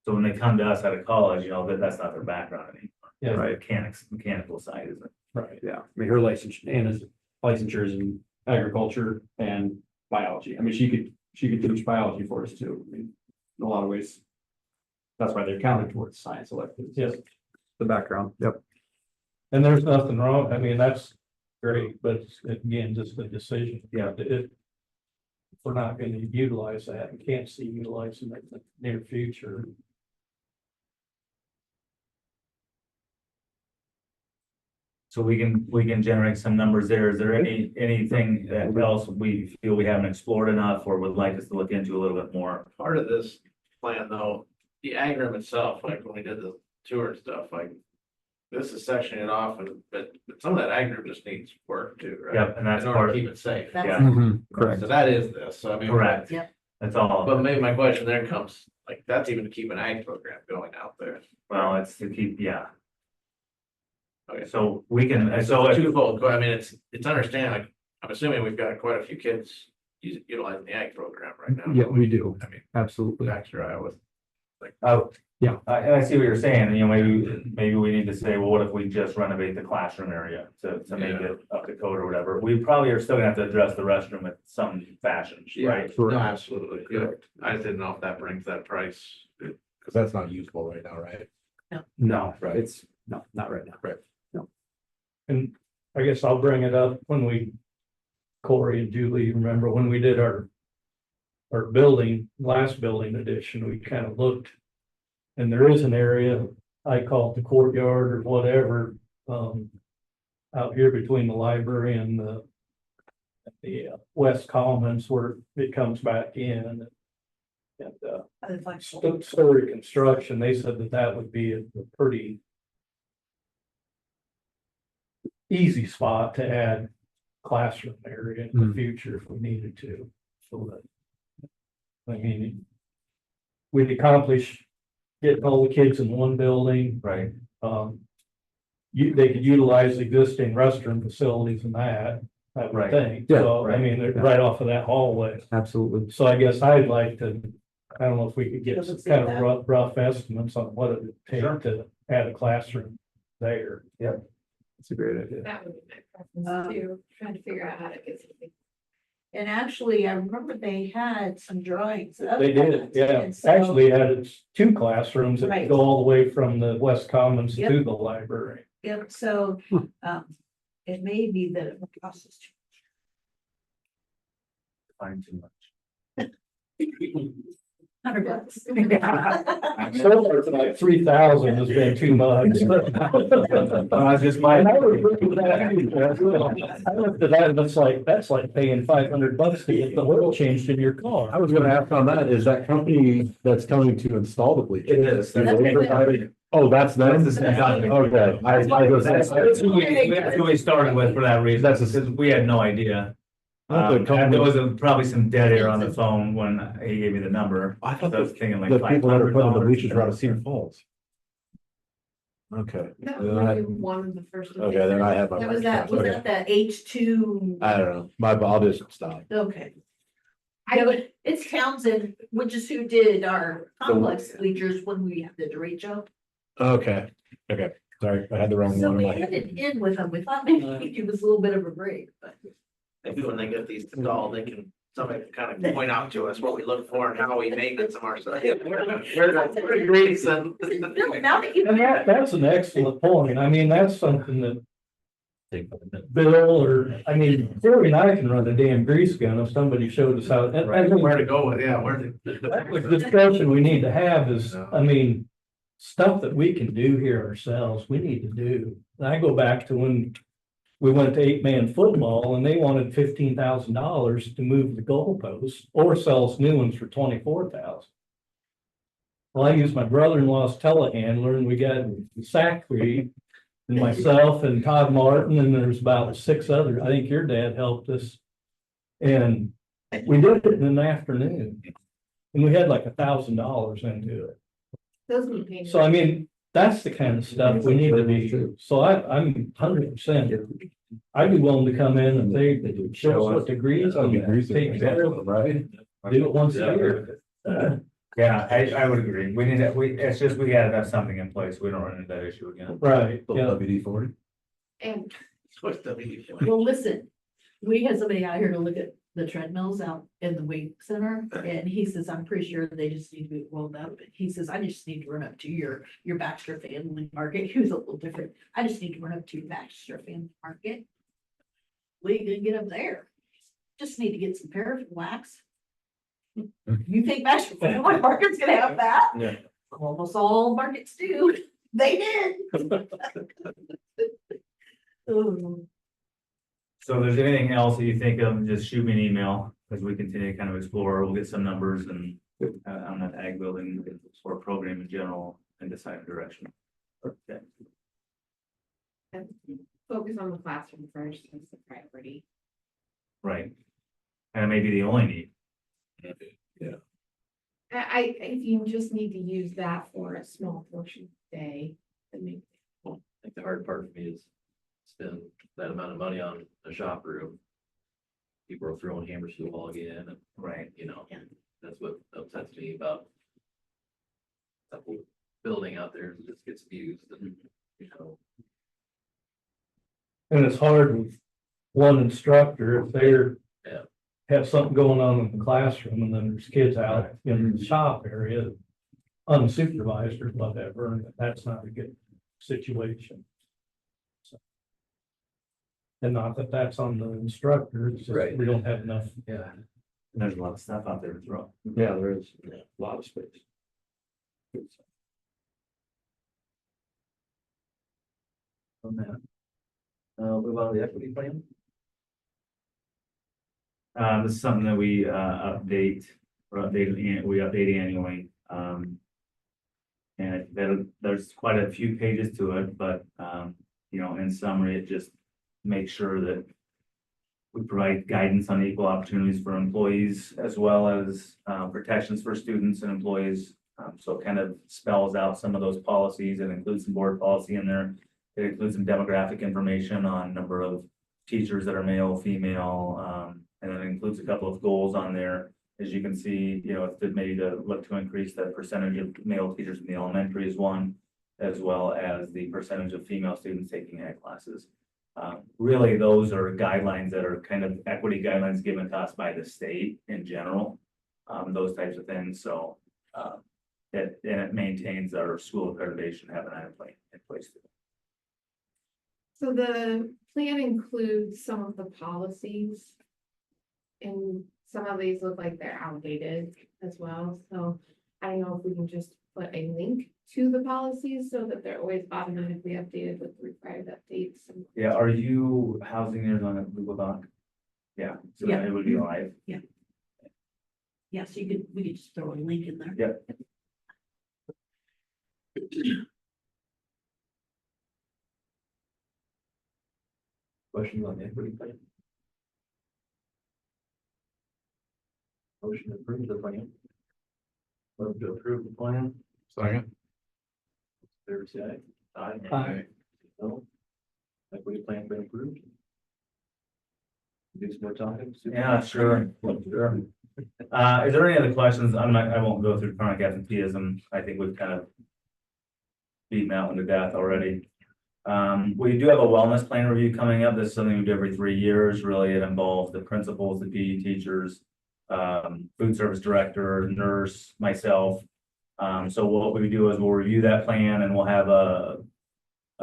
So when they come to us out of college, you know, that's not their background anymore. Yeah. Right. Mechanical side, isn't it? Right. Yeah, I mean, her license, Anna's licensure is in agriculture and biology. I mean, she could teach biology for us too. I mean, in a lot of ways. That's why they're counted towards science electives. Yes. The background, yep. And there's nothing wrong, I mean, that's great, but it's, again, just a decision. Yeah. If we're not gonna utilize that and can't see utilizing it in the near future. So we can generate some numbers there. Is there anything that else we feel we haven't explored enough or would like us to look into a little bit more? Part of this plan though, the ag room itself, like when we did the tour and stuff, like. This is sectioning it off, but some of that ag room just needs work too, right? Yep, and that's In order part to of keep it safe. That's- Yeah. Correct. So that is this, so I mean. Correct. Yep. That's all. But maybe my question there comes, like, that's even to keep an ag program going out there. Well, it's to keep, yeah. Okay. So we can, So twofold, I mean, it's understanding, like, I'm assuming we've got quite a few kids utilizing the ag program right now. Yeah, we do. I mean, Absolutely. Baxter, Iowa. Oh, Yeah. I see what you're saying, you know, maybe we need to say, well, what if we just renovate the classroom area to make it up to code or whatever? We probably are still gonna have to address the restroom in some fashion, right? No, Correct. absolutely, yeah. I just didn't know if that brings that price. Cause that's not usable right now, right? No, Right. it's, no, not right now. Right. And I guess I'll bring it up when Corey and Julie, remember when we did our last building edition, we kind of looked. And there is an area, I call it the courtyard or whatever, out here between the library and the West Commons where it comes back in. And, story construction, they said that would be a pretty easy spot to add classroom area in the future if we needed to. So that, I mean, we'd accomplish getting all the kids in one building. Right. They could utilize existing restroom facilities and that, I would Right. think. Yeah, So, I right. mean, they're right off of that hallway. Absolutely. So I guess I'd like to, I don't know if we could get some Doesn't say kind that. of rough estimates on what it would take Sure. to add a classroom there. That's a great idea. That would be my preference too, trying to figure out how to get something. And actually, I remember they had some drawings. of They did, that, yeah. and so- Actually, had two classrooms that Right. go all the way from the West Commons Yep. to the library. Yep, so, it may be that it costs us Find too much. $100. So far tonight, 3,000 has been too much. Just my. And I would agree with that. I looked at that and that's like paying $500 to get the oil changed in your car. I was gonna ask on that, is that company that's coming to install the bleachers? It is. Oh, that's them? That's the same company. Okay. That's who we started with for that reason. That's a- Because we had no idea. Not the And company- there was probably some dead air on the phone when he gave me the number. I thought So I was thinking like the people that are putting the $500. bleachers were out of Cedar Falls. Okay, That Then was I- maybe one of the first. ones. okay, then I have. my- That was that, was that the H2? I don't know, I'll just stop. Okay. Yeah, but it's Townsend, which is who did our complex bleachers when we had the derecho. Okay, sorry, I had the wrong So one we in my had head. it in with them. We thought maybe it was a little bit of a break, but. Maybe when they get these installed, somebody can kind of point out to us what we look for and how we maintenance them ourselves. Where the grease and. No, now that you. And that's an excellent point. I mean, that's something that Bill or, I mean, Corey and I can run a damn grease gun if somebody showed us how. and- and Where to go with, yeah, where The discussion we need to have is, I mean, stuff that we can do here ourselves, we need to do. And I go back to when we went to 8-man football and they wanted $15,000 to move the goalposts or sell us new ones for 24,000. Well, I used my brother-in-law's telehandler and we got Zachary and myself and Todd Martin, and there's about 6 others. I think your dad helped us. And we did it in an afternoon. And we had like $1,000 into it. Those would be. So I mean, that's the kind of stuff we need to be, so I'm 100%. I'd be willing to come in and they show us what degrees That'd be and greasy, take care of it, right? do it once a year. Yeah, I would agree. We need that, it's just, we gotta have something in place. We don't run into that issue again. Right, yeah, WD-40. And What's the. Well, listen, we had somebody out here to look at the treadmills out in the weight center, and he says, I'm pretty sure they just need to be rolled up. And he says, I just need to run up to your Baxter Family Market. He was a little different. I just need to run up to your Baxter Family Market. We can get up there. Just need to get some paraffin wax. You think Baxter Family Market's gonna have that? Yeah. Almost all markets do. They did. Oh. So if there's anything else that you think of, just shoot me an email as we continue to kind of explore. We'll get some numbers and on that ag building or program in general and decide a direction. Okay. focus on the classroom first, that's the priority. Right. And it may be the only need. If you just need to use that for a small portion of the day, then maybe. I think the hard part for me is spend that amount of money on a shop room. People are throwing hammers to the wall again, and, Right. you know, Yeah. that's what upsets me about that whole building out there that just gets abused, and, you know. And it's hard with one instructor if they're. Yeah. Have something going on in the classroom and then there's kids out in the shop area. Unsupervised or whatever, and that's not a good situation. So. And not that that's on the instructor, it's just Right. we don't have enough. Yeah. And there's a lot of stuff out there to throw. Yeah, there is a lot of space. On that. Move on to the equity plan. This is something that we we update annually. And there's quite a few pages to it, but you know, in summary, it just makes sure that We provide guidance on equal opportunities for employees as well as protections for students and employees. So it kind of spells out some of those policies and includes some board policy in there. It includes some demographic information on number of teachers that are male, female, and then it includes a couple of goals on there. As you can see, you know, it's made to look to increase the percentage of male teachers in the elementary is one, as well as the percentage of female students taking ag classes. Really, those are guidelines that are kind of equity guidelines given to us by the state in general, those types of things. So it maintains our school accreditation, having that in place. So the plan includes some of the policies. And some of these look like they're outdated as well, so I don't know if we can just put a link to the policies so that they're always automatically updated with required updates. Yeah, are you housing yours on a Google Doc? Yeah, so Yeah. it would be live. Yes, we could just throw a link in there. Yep. Questions on the equity plan? Motion to approve the plan. Move to approve the plan. Second. Fair say aye. Aye. No. Equity plan been approved. Do some more talking. Yeah, sure. Sure. Is there any other questions? I won't go through chronic absenteeism. I think we've kind of beaten that one to death already. We do have a wellness plan review coming up. This is something we do every 3 years. Really, it involves the principals, the PE teachers, food service director, nurse, myself. So what we do is we'll review that plan and we'll have a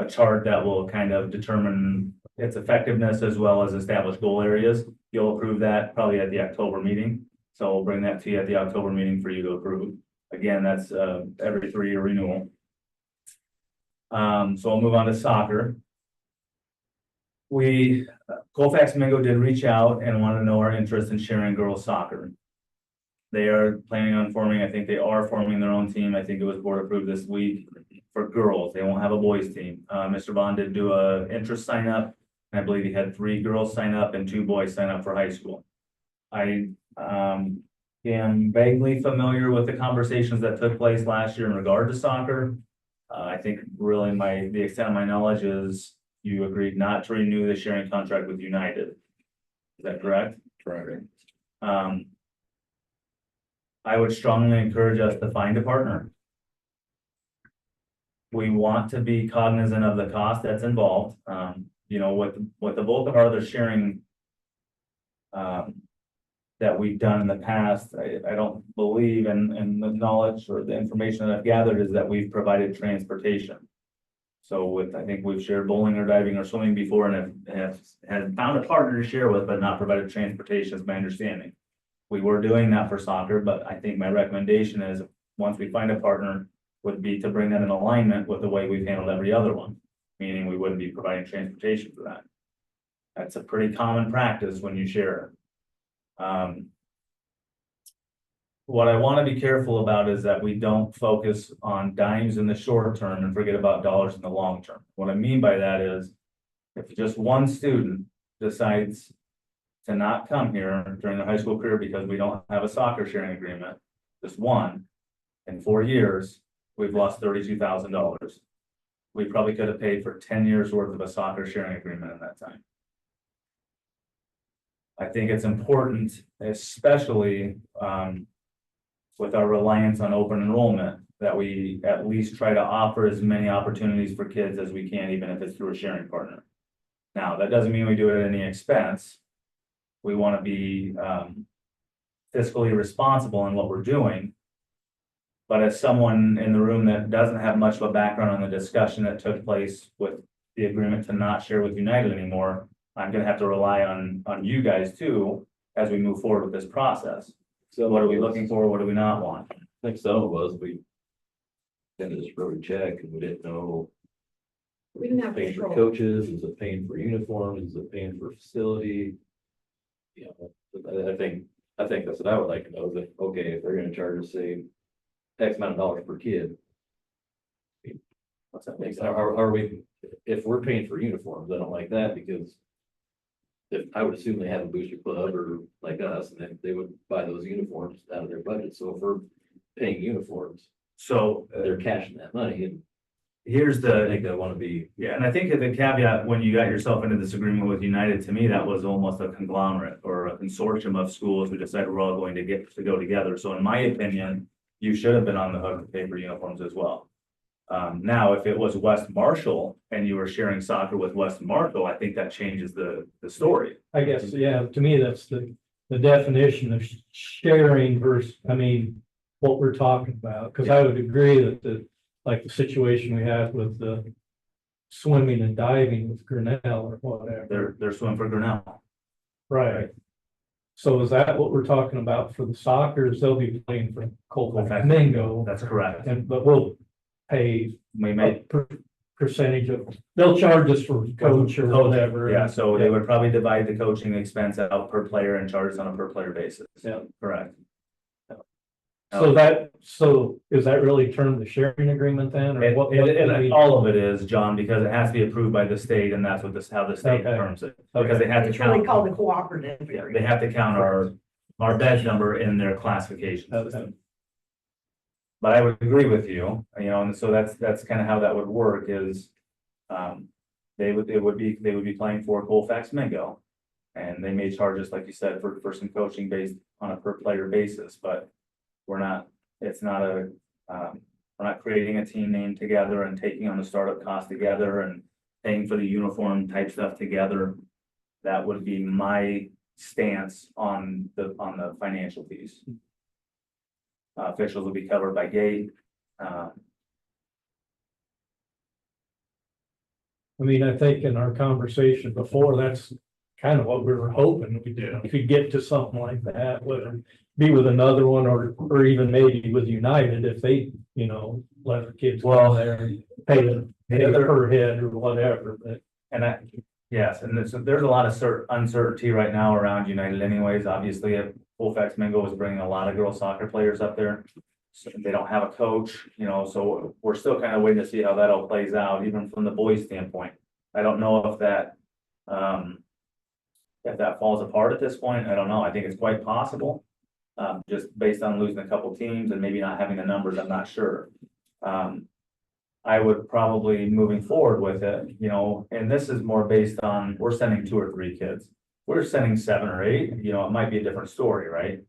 chart that will kind of determine its effectiveness as well as establish goal areas. You'll approve that probably at the October meeting. So we'll bring that to you at the October meeting for you to approve. Again, that's every 3-year renewal. So I'll move on to soccer. Colfax Mingo did reach out and want to know our interest in sharing girls soccer. They are planning on forming, I think they are forming their own team. I think it was board approved this week for girls. They won't have a boys team. Mr. Bond did do a interest sign up. And I believe he had 3 girls sign up and 2 boys sign up for high school. I am vaguely familiar with the conversations that took place last year in regard to soccer. I think really the extent of my knowledge is you agreed not to renew the sharing contract with United. Is that correct? Correct. I would strongly encourage us to find a partner. We want to be cognizant of the cost that's involved. You know, with the bulk of our other sharing that we've done in the past, I don't believe in the knowledge or the information that I've gathered is that we've provided transportation. So I think we've shared bowling or diving or swimming before and have found a partner to share with, but not provided transportation is my understanding. We were doing that for soccer, but I think my recommendation is once we find a partner would be to bring that in alignment with the way we've handled every other one, meaning we wouldn't be providing transportation for that. That's a pretty common practice when you share. What I want to be careful about is that we don't focus on dimes in the short term and forget about dollars in the long term. What I mean by that is if just one student decides to not come here during their high school career because we don't have a soccer sharing agreement, just one, in 4 years, we've lost $32,000. We probably could have paid for 10 years worth of a soccer sharing agreement in that time. I think it's important, especially with our reliance on open enrollment, that we at least try to offer as many opportunities for kids as we can, even if it's through a sharing partner. Now, that doesn't mean we do it at any expense. We want to be fiscally responsible in what we're doing. But as someone in the room that doesn't have much of a background on the discussion that took place with the agreement to not share with United anymore, I'm going to have to rely on you guys too, as we move forward with this process. So what are we looking for? What do we not want? I think some of us, we kind of just wrote a check and we didn't know. We didn't have Paying for control. coaches, is it paying for uniforms, is it paying for facility? You know, I think that's what I would like to know, that, okay, if they're gonna charge us, say, X amount of dollars per kid. What's that make sense? Are we, if we're paying for uniforms, I don't like that because if, I would assume they have a booster club or like us, and then they would buy those uniforms out of their budget. So if we're paying uniforms, So they're cashing that money, and here's I the, think they want to be, yeah, and I think the caveat, when you got yourself into this agreement with United, to me, that was almost a conglomerate or a consortium of schools who decided we're all going to go together. So in my opinion, you should have been on the hook to pay for uniforms as well. Now, if it was West Marshall and you were sharing soccer with West Marshall, I think that changes the story. I guess, yeah, to me, that's the definition of sharing versus, I mean, what we're talking about, because I would agree that like the situation we had with the swimming and diving with Grinnell or whatever. They're swimming for Grinnell. Right. So is that what we're talking about for the soccer? They'll be playing for Colfax Mingo, That's correct. but we'll pay We a may, percentage of, they'll charge us for coach or whatever. yeah, so they would probably divide the coaching expense out per player and charge us on a per player basis. Yeah. Correct. So is that really termed the sharing agreement then? Or what would we- All of it is, John, because it has to be approved by the state, and that's what how the state Okay. terms it. Because they have to It's really count, called a cooperative. yeah, they have to count our bed number in their classification Okay. system. But I would agree with you, and so that's kind of how that would work is, they would be playing for Colfax Mingo. And they may charge us, like you said, for some coaching based on a per player basis, but we're not creating a team name together and taking on the startup cost together and paying for the uniform type stuff together. That would be my stance on the financial piece. Officials will be covered by gate. I mean, I think in our conversation before, that's kind of what we were hoping we could get to something like that, whether it be with another one or even maybe with United if they, let the kids go there and pay them per head or whatever, but. Yes, and there's a lot of uncertainty right now around United anyways. Obviously, if Colfax Mingo is bringing a lot of girls soccer players up there. So they don't have a coach, so we're still kind of waiting to see how that all plays out, even from the boys' standpoint. I don't know if that falls apart at this point. I don't know. I think it's quite possible. Just based on losing a couple teams and maybe not having the numbers, I'm not sure. I would probably moving forward with it, and this is more based on, we're sending 2 or 3 kids. We're sending 7 or 8, it might be a different story, right?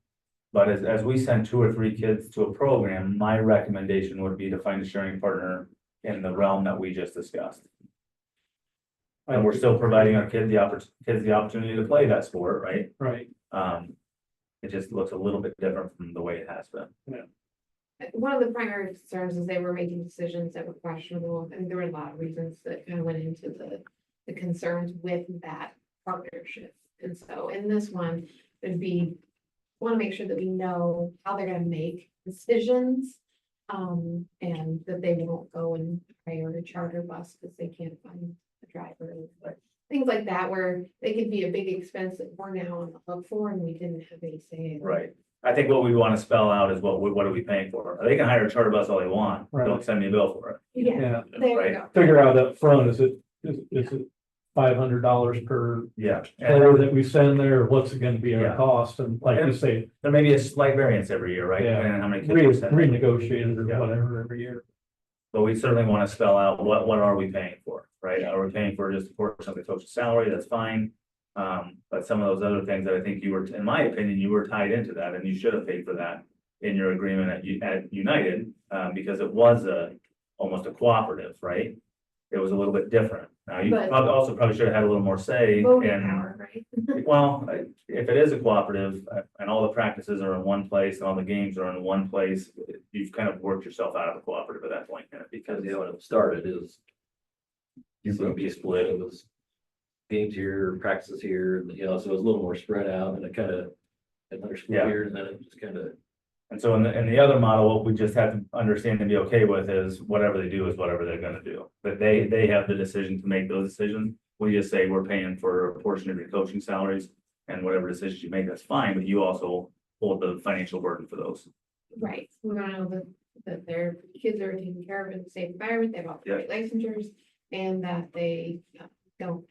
But as we send 2 or 3 kids to a program, my recommendation would be to find a sharing partner in the realm that we just discussed. And we're still providing our kids the opportunity to play that sport, right? Right. It just looks a little bit different from the way it has been. One of the primary concerns is they were making decisions that were questionable. I think there were a lot of reasons that kind of went into the concerns with that partnership. And so in this one, it'd be, want to make sure that we know how they're going to make decisions. And that they won't go and hire a charter bus because they can't find a driver. But things like that, where they could be a big expense that we're now on the hook for and we didn't have any say in. Right. I think what we want to spell out is what are we paying for? They can hire a charter bus all they want. Right. Don't send me a bill for it. Yeah, there you Right. go. Figure out up front, is it $500 per Yeah. player that we send there? What's it gonna be our Yeah. cost? And like you say, There may be a slight variance every year, right? Yeah. Depending on how many kids we send. renegotiated or Yeah. whatever every year. But we certainly want to spell out what are we paying for, right? Are we paying for just a portion of the coach's salary? That's fine. But some of those other things that I think you were, in my opinion, you were tied into that and you should have paid for that in your agreement at United, because it was almost a cooperative, right? It was a little bit different. Now, you But- probably should have had a little more say Voting in, power, right? well, if it is a cooperative and all the practices are in one place and all the games are in one place, you've kind of worked yourself out of a cooperative at that point. because when it started is. You're gonna be split, it was games here, practices here, so it was a little more spread out and it kind of. Another school Yeah. here and then it just kind of. And so in the other model, what we just have to understand and be okay with is whatever they do is whatever they're gonna do. But they have the decision to make those decisions. We just say we're paying for a portion of your coaching salaries and whatever decisions you make, that's fine, but you also hold the financial burden for those. Right, we want to know that their kids are taken care of in a safe environment, they have all the right licensures, and that they don't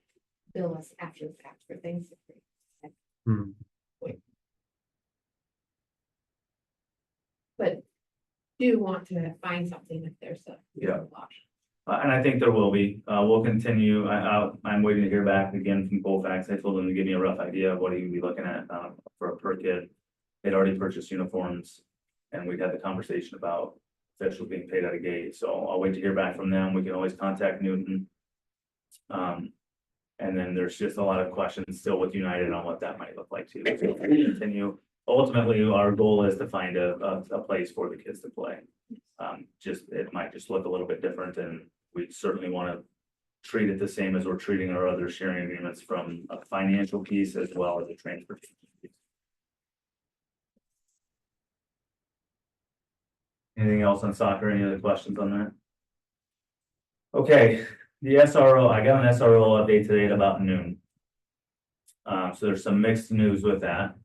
bill us after the fact for things that Hmm. But do want to find something if there's a. Yeah. And I think there will be, we'll continue, I'm waiting to hear back again from Colfax. I told them to give me a rough idea of what he would be looking at, for a per kid. They'd already purchased uniforms, and we'd had the conversation about officials being paid at a gate, so I'll wait to hear back from them. We can always contact Newton. And then there's just a lot of questions still with United on what that might look like too. So we'll continue. Ultimately, our goal is to find a place for the kids to play. It might just look a little bit different, and we certainly want to treat it the same as we're treating our other sharing agreements, from a financial piece as well as a transportation piece. Anything else on soccer? Any other questions on that? Okay, the SRO, I got an SRO update today at about noon. So there's some mixed news with that.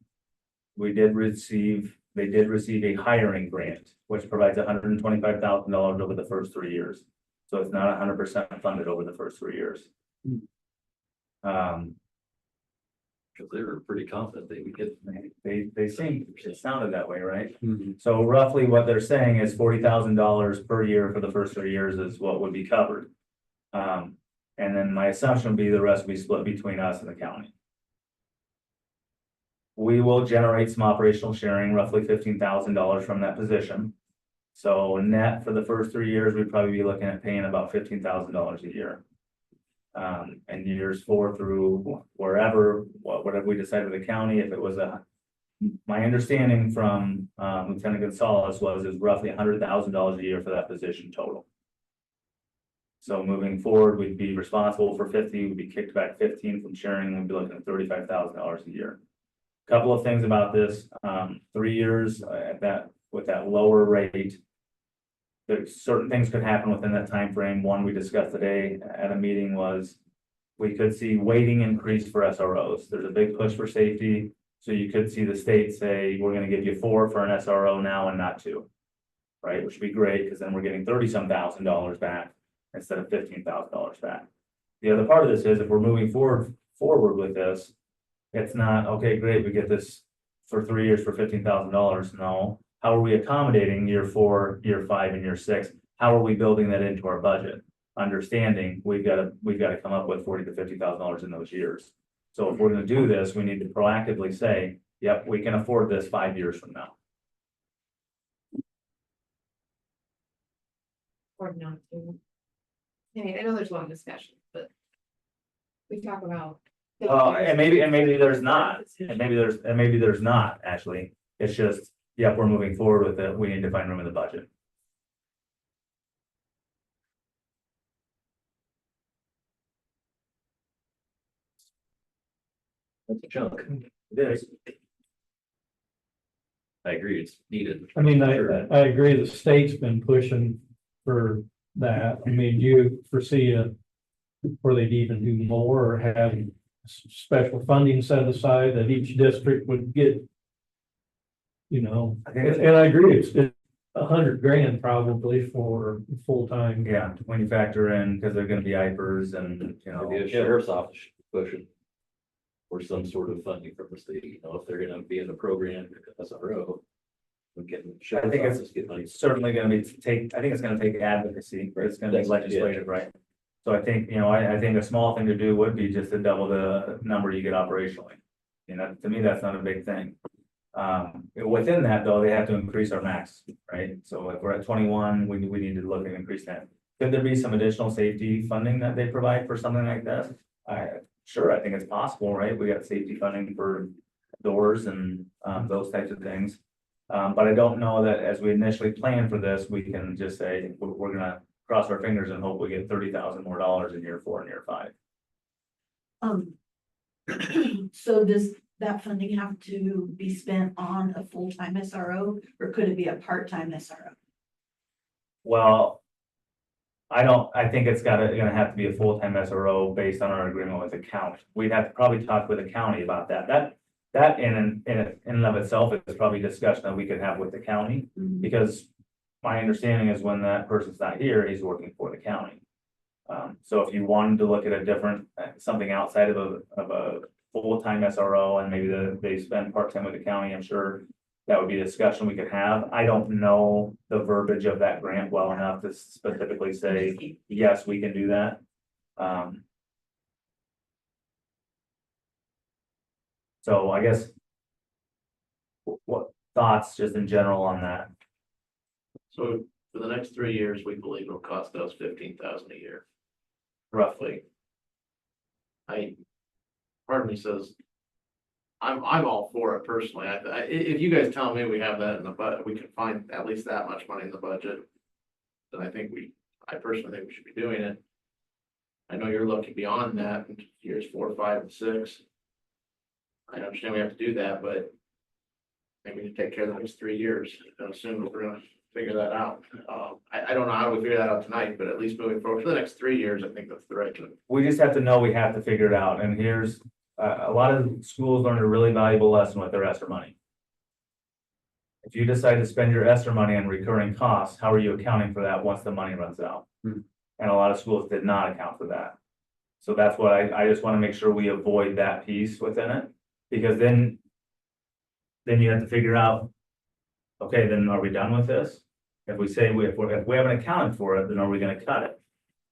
They did receive a hiring grant, which provides $125,000 over the first 3 years. So it's not 100% funded over the first 3 years. Cause they were pretty confident they would get. They seem, it sounded that way, right? Mm-hmm. So roughly what they're saying is $40,000 per year for the first 3 years is what would be covered. And then my assumption would be the rest will be split between us and the county. We will generate some operational sharing, roughly $15,000 from that position. So net for the first 3 years, we'd probably be looking at paying about $15,000 a year. And years 4 through wherever, whatever we decide with the county, if it was my understanding from Lieutenant Gonzalez is roughly $100,000 a year for that position total. So moving forward, we'd be responsible for 50, we'd be kicked back 15 from sharing, we'd be looking at $35,000 a year. Couple of things about this, 3 years with that lower rate. There's certain things could happen within that time frame. One we discussed today at a meeting was we could see weighting increase for SROs. There's a big push for safety. So you could see the state say, we're gonna give you 4 for an SRO now and not 2. Right, which would be great, because then we're getting $30-some thousand back instead of $15,000 back. The other part of this is if we're moving forward with this, it's not, okay, great, we get this for 3 years for $15,000. No, how are we accommodating year 4, year 5, and year 6? How are we building that into our budget? Understanding we've got to come up with $40,000 to $50,000 in those years. So if we're going to do this, we need to proactively say, yep, we can afford this 5 years from now. Or not to. I mean, I know there's a lot of discussion, but we talk about. And maybe there's not, and maybe there's not actually. It's just, yep, we're moving forward with it. We need to find room in the budget. That's a chunk. It is. I agree, it's needed. I mean, I agree, the state's been pushing for that. I mean, do you foresee where they'd even do more or have special funding set aside that each district would get? You know, and I agree, it's $100,000 probably for full-time. Yeah, when you factor in, because they're gonna be IPers and, Maybe the sheriff's office should push it. Or some sort of funding from the state, if they're gonna be in the program, SRO. We can. I think it's certainly gonna be I think it's gonna take advocacy, but it's gonna be legislative, right? So I think, I think a small thing to do would be just to double the number you get operationally. To me, that's not a big thing. Within that though, they have to increase our max, right? So if we're at 21, we need to look at increase that. Could there be some additional safety funding that they provide for something like this? Sure, I think it's possible, right? We got safety funding for doors and those types of things. But I don't know that as we initially plan for this, we can just say, we're gonna cross our fingers and hope we get $30,000 more in year 4 and year 5. So does that funding have to be spent on a full-time SRO, or could it be a part-time SRO? Well, I think it's gonna have to be a full-time SRO based on our agreement with the county. We'd have to probably talk with the county about that. That in and of itself is probably a discussion that we could have with the county, because my understanding is when that person's not here, he's working for the county. So if you wanted to look at a different, something outside of a full-time SRO and maybe they spend part-time with the county, I'm sure that would be a discussion we could have. I don't know the verbiage of that grant well enough to specifically say, yes, we can do that. So I guess what thoughts just in general on that? So for the next 3 years, we believe it'll cost us 15,000 a year. Roughly. Part of me says, I'm all for it personally. If you guys tell me we have that in the budget, we can find at least that much money in the budget. Then I personally think we should be doing it. I know you're looking beyond that in years 4, 5, and 6. I understand we have to do that, but I think we need to take care of the next 3 years. I assume we're gonna figure that out. I don't know how we figure that out tonight, but at least moving forward for the next 3 years, I think that's the right thing. We just have to know we have to figure it out. And here's, a lot of schools learned a really valuable lesson with their ESSER money. If you decide to spend your ESSER money on recurring costs, how are you accounting for that once the money runs out? Hmm. And a lot of schools did not account for that. So that's what I just want to make sure we avoid that piece within it, because then you have to figure out, okay, then are we done with this? If we say if we haven't accounted for it, then are we gonna cut it?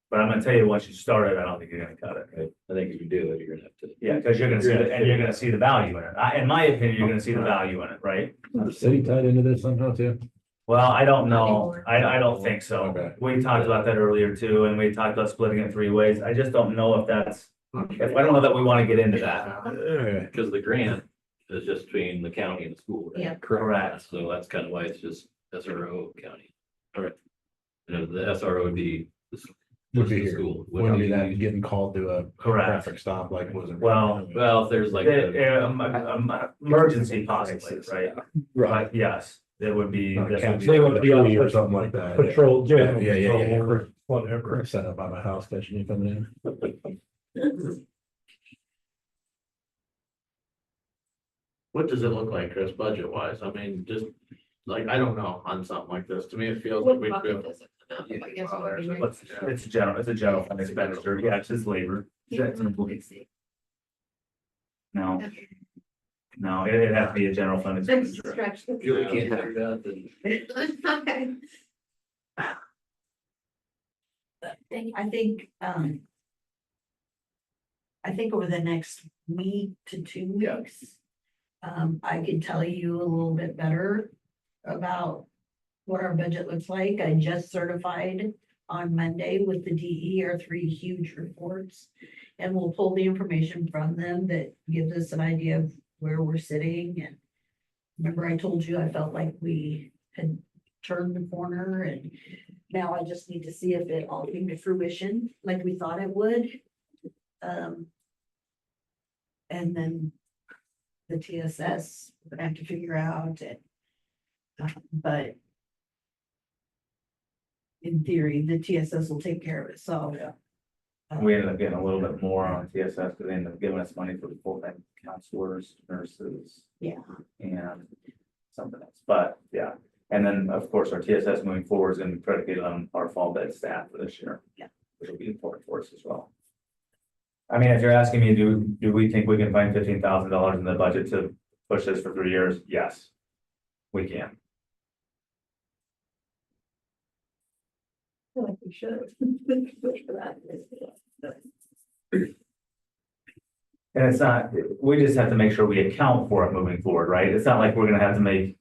But I'm gonna tell you, once you start it, I don't think you're gonna cut it. I think if you do it, you're gonna have to. Yeah, because you're gonna see, and you're gonna see the value in it. In my opinion, you're gonna see the value in it, right? The city tied into this somehow too? Well, I don't know. anymore. I don't think so. Okay. We talked about that earlier too, and we talked about splitting it 3 ways. I just don't know if that's, I don't know that we want to get into that. Because the grant is just between the county and the school, right? Yeah. Correct. So that's kind of why it's just SRO county. All right. You know, the SRO would be. Would be the here. school. Wouldn't be that getting called to a Correct. traffic stop like was it? Well, Well, if there's like. Emergency possibly, right? Right. But yes, it would be. this would They would be on Or something like that. patrol, general Yeah, yeah, yeah, yeah. patrol, or whatever. Set up by my house, catching you coming in. What does it look like, Chris, budget wise? I mean, just like, I don't know on something like this. To me, it feels like What we bucket feel. does it come out of? I guess would be my- It's a general fund expenditure. Yeah, it's just labor. It's employees. No, no, it'd have to be a general fund Let's expenditure. stretch this You really out. can't figure it out, then. Okay. I think over the next week to 2 weeks, I can tell you a little bit better about what our budget looks like. I just certified on Monday with the DE our 3 huge reports. And we'll pull the information from them that gives us an idea of where we're sitting. And remember, I told you I felt like we had turned the corner, and now I just need to see if it all came to fruition like we thought it would. And then the TSS, we're gonna have to figure out it. But in theory, the TSS will take care of it, so. Yeah. We ended up getting a little bit more on TSS because they ended up giving us money for the full-time counselors, nurses. Yeah. And something else, but yeah. And then, of course, our TSS moving forward is gonna be predicated on our fall bed staff for this year. Yeah. Which will be important for us as well. I mean, if you're asking me, do we think we can find $15,000 in the budget to push this for 3 years? Yes, we can. I feel like we should. Push for that. And it's not, we just have to make sure we account for it moving forward, right? It's not like we're gonna have to make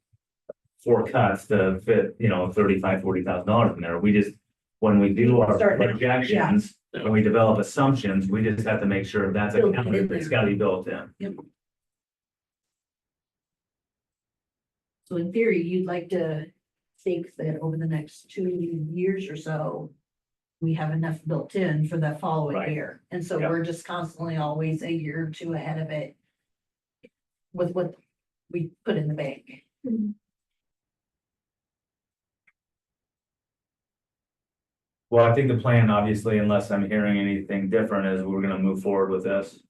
4 cuts to fit, $40,000 in there. We just, when we do our Start now. projections, when we develop assumptions, we just have to make sure that's Built in accounted, there. it's gotta be built in. So in theory, you'd like to think that over the next 2 years or so, we have enough built in for the following Right. year. And so Yeah. we're just constantly always a year or 2 ahead of it with what we put in the bank. Well, I think the plan, obviously, unless I'm hearing anything different, is we're gonna move forward with this.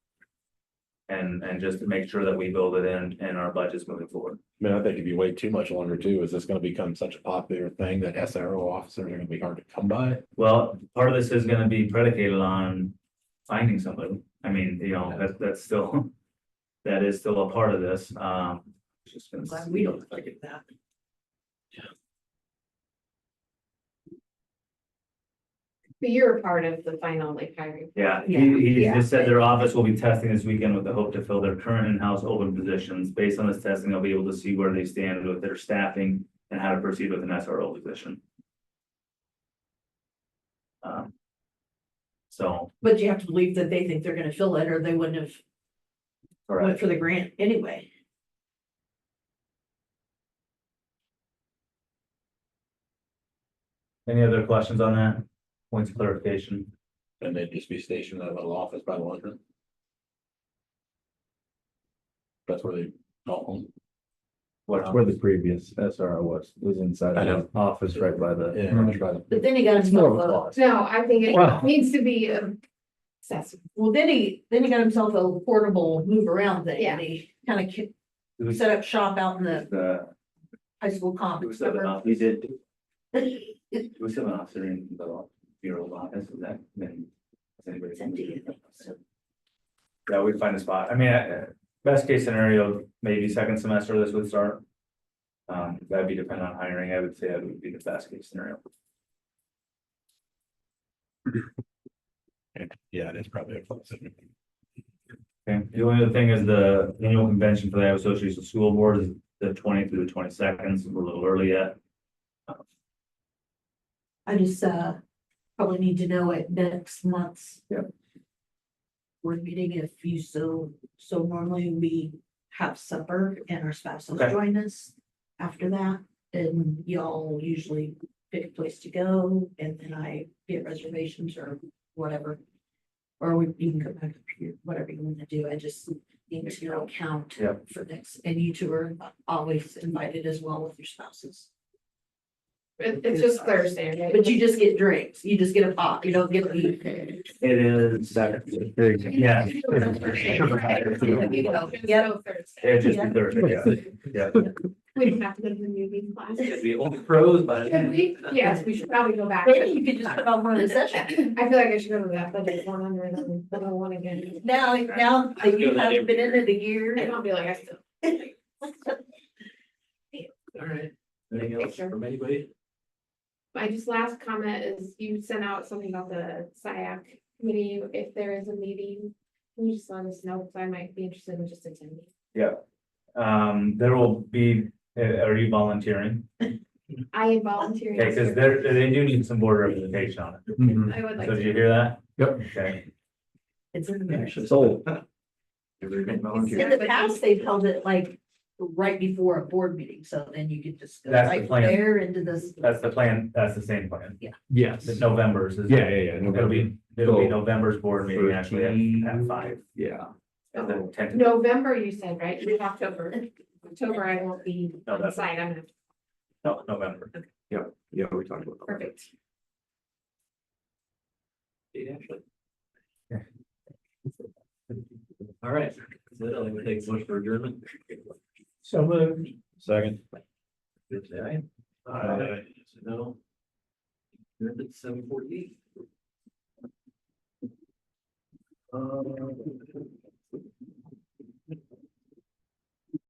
And just to make sure that we build it in our budgets moving forward. I mean, I think if you wait too much longer too, is this gonna become such a popular thing that SRO officers are gonna be hard to come by? Well, part of this is gonna be predicated on finding somebody. I mean, that's still, that is still a part of this, just gonna. Glad we don't forget that. But you're a part of the final like hiring. Yeah, Yeah, he yeah. just said their office will be testing this weekend with the hope to fill their current in-house open positions. Based on this testing, they'll be able to see where they stand with their staffing and how to proceed with an SRO position. So, But you have to believe that they think they're gonna fill it, or they wouldn't have all went right, for the grant anyway. any other questions on that? Points of clarification? And they'd just be stationed at a little office by the lunchroom. That's where they call home. That's where the previous SRO was inside I the know. office right by the. Yeah, right by the. But then he got It's more of himself a a, closet. No, I think Wow. it needs to be accessible. well, then he got himself a portable move around thing, Yeah. and he kind of set up shop out in the The, high school we commons. did, we still have an officer in the bureau office, is that, then. It's empty. So, Yeah, we'd find a spot. I mean, best case scenario, maybe second semester this would start. That'd be dependent on hiring. I would say that would be the best case scenario. Yeah, it is probably a close. Okay, the only other thing is the annual convention for the Iowa Association of School Boards is the 20th through the 22nd, so we're a little early yet. I just, probably need to know it next month's. Yep. Board meeting, if you so normally we have supper and our spouses Okay. join us after that. And y'all usually pick a place to go, and then I get reservations or whatever. Or you can come back up here, whatever you want to do, I just need to know count Yep. for next, and you two are always invited as well with your spouses. It's just Thursday, right? But you just get drinks, you just get a pop, you don't get a beef. It is. Yeah. Yeah, Thursday. It'd just be Thursday, yeah. We don't have to go to the movie class. The old pros, but. Should we? Yes, we should probably go back. Maybe you could just put on one of the sessions. I feel like I should go to that, but it's 100 and the one again. Now that you haven't been in it a year. And I'll be like, I still. All right. Anything else from anybody? My just last comment is you sent out something about the SiAC committee, if there is a meeting. Can you just let us know, because I might be interested in just attending. There will be, are you volunteering? I am volunteering. Okay, because they do need some board representation on it. Mhm. I would like So did to. you hear that? Yep. Okay. It's in there. Sold. In the past, they've held it like right before a board meeting, so then you could just go That's the right plan. there into this. That's the plan, that's the same plan. Yes. November's is. Yeah. It'll be November's board meeting actually at 5. Yeah. And then 10. November, you said, right? Not October. October, I won't be No, that's- inside. I'm gonna, No, November. Yeah, we talked about that. perfect. All right. So I think we take much for adjournment. So moved. Second. Good say aye. Aye. So no. You're at 7:48.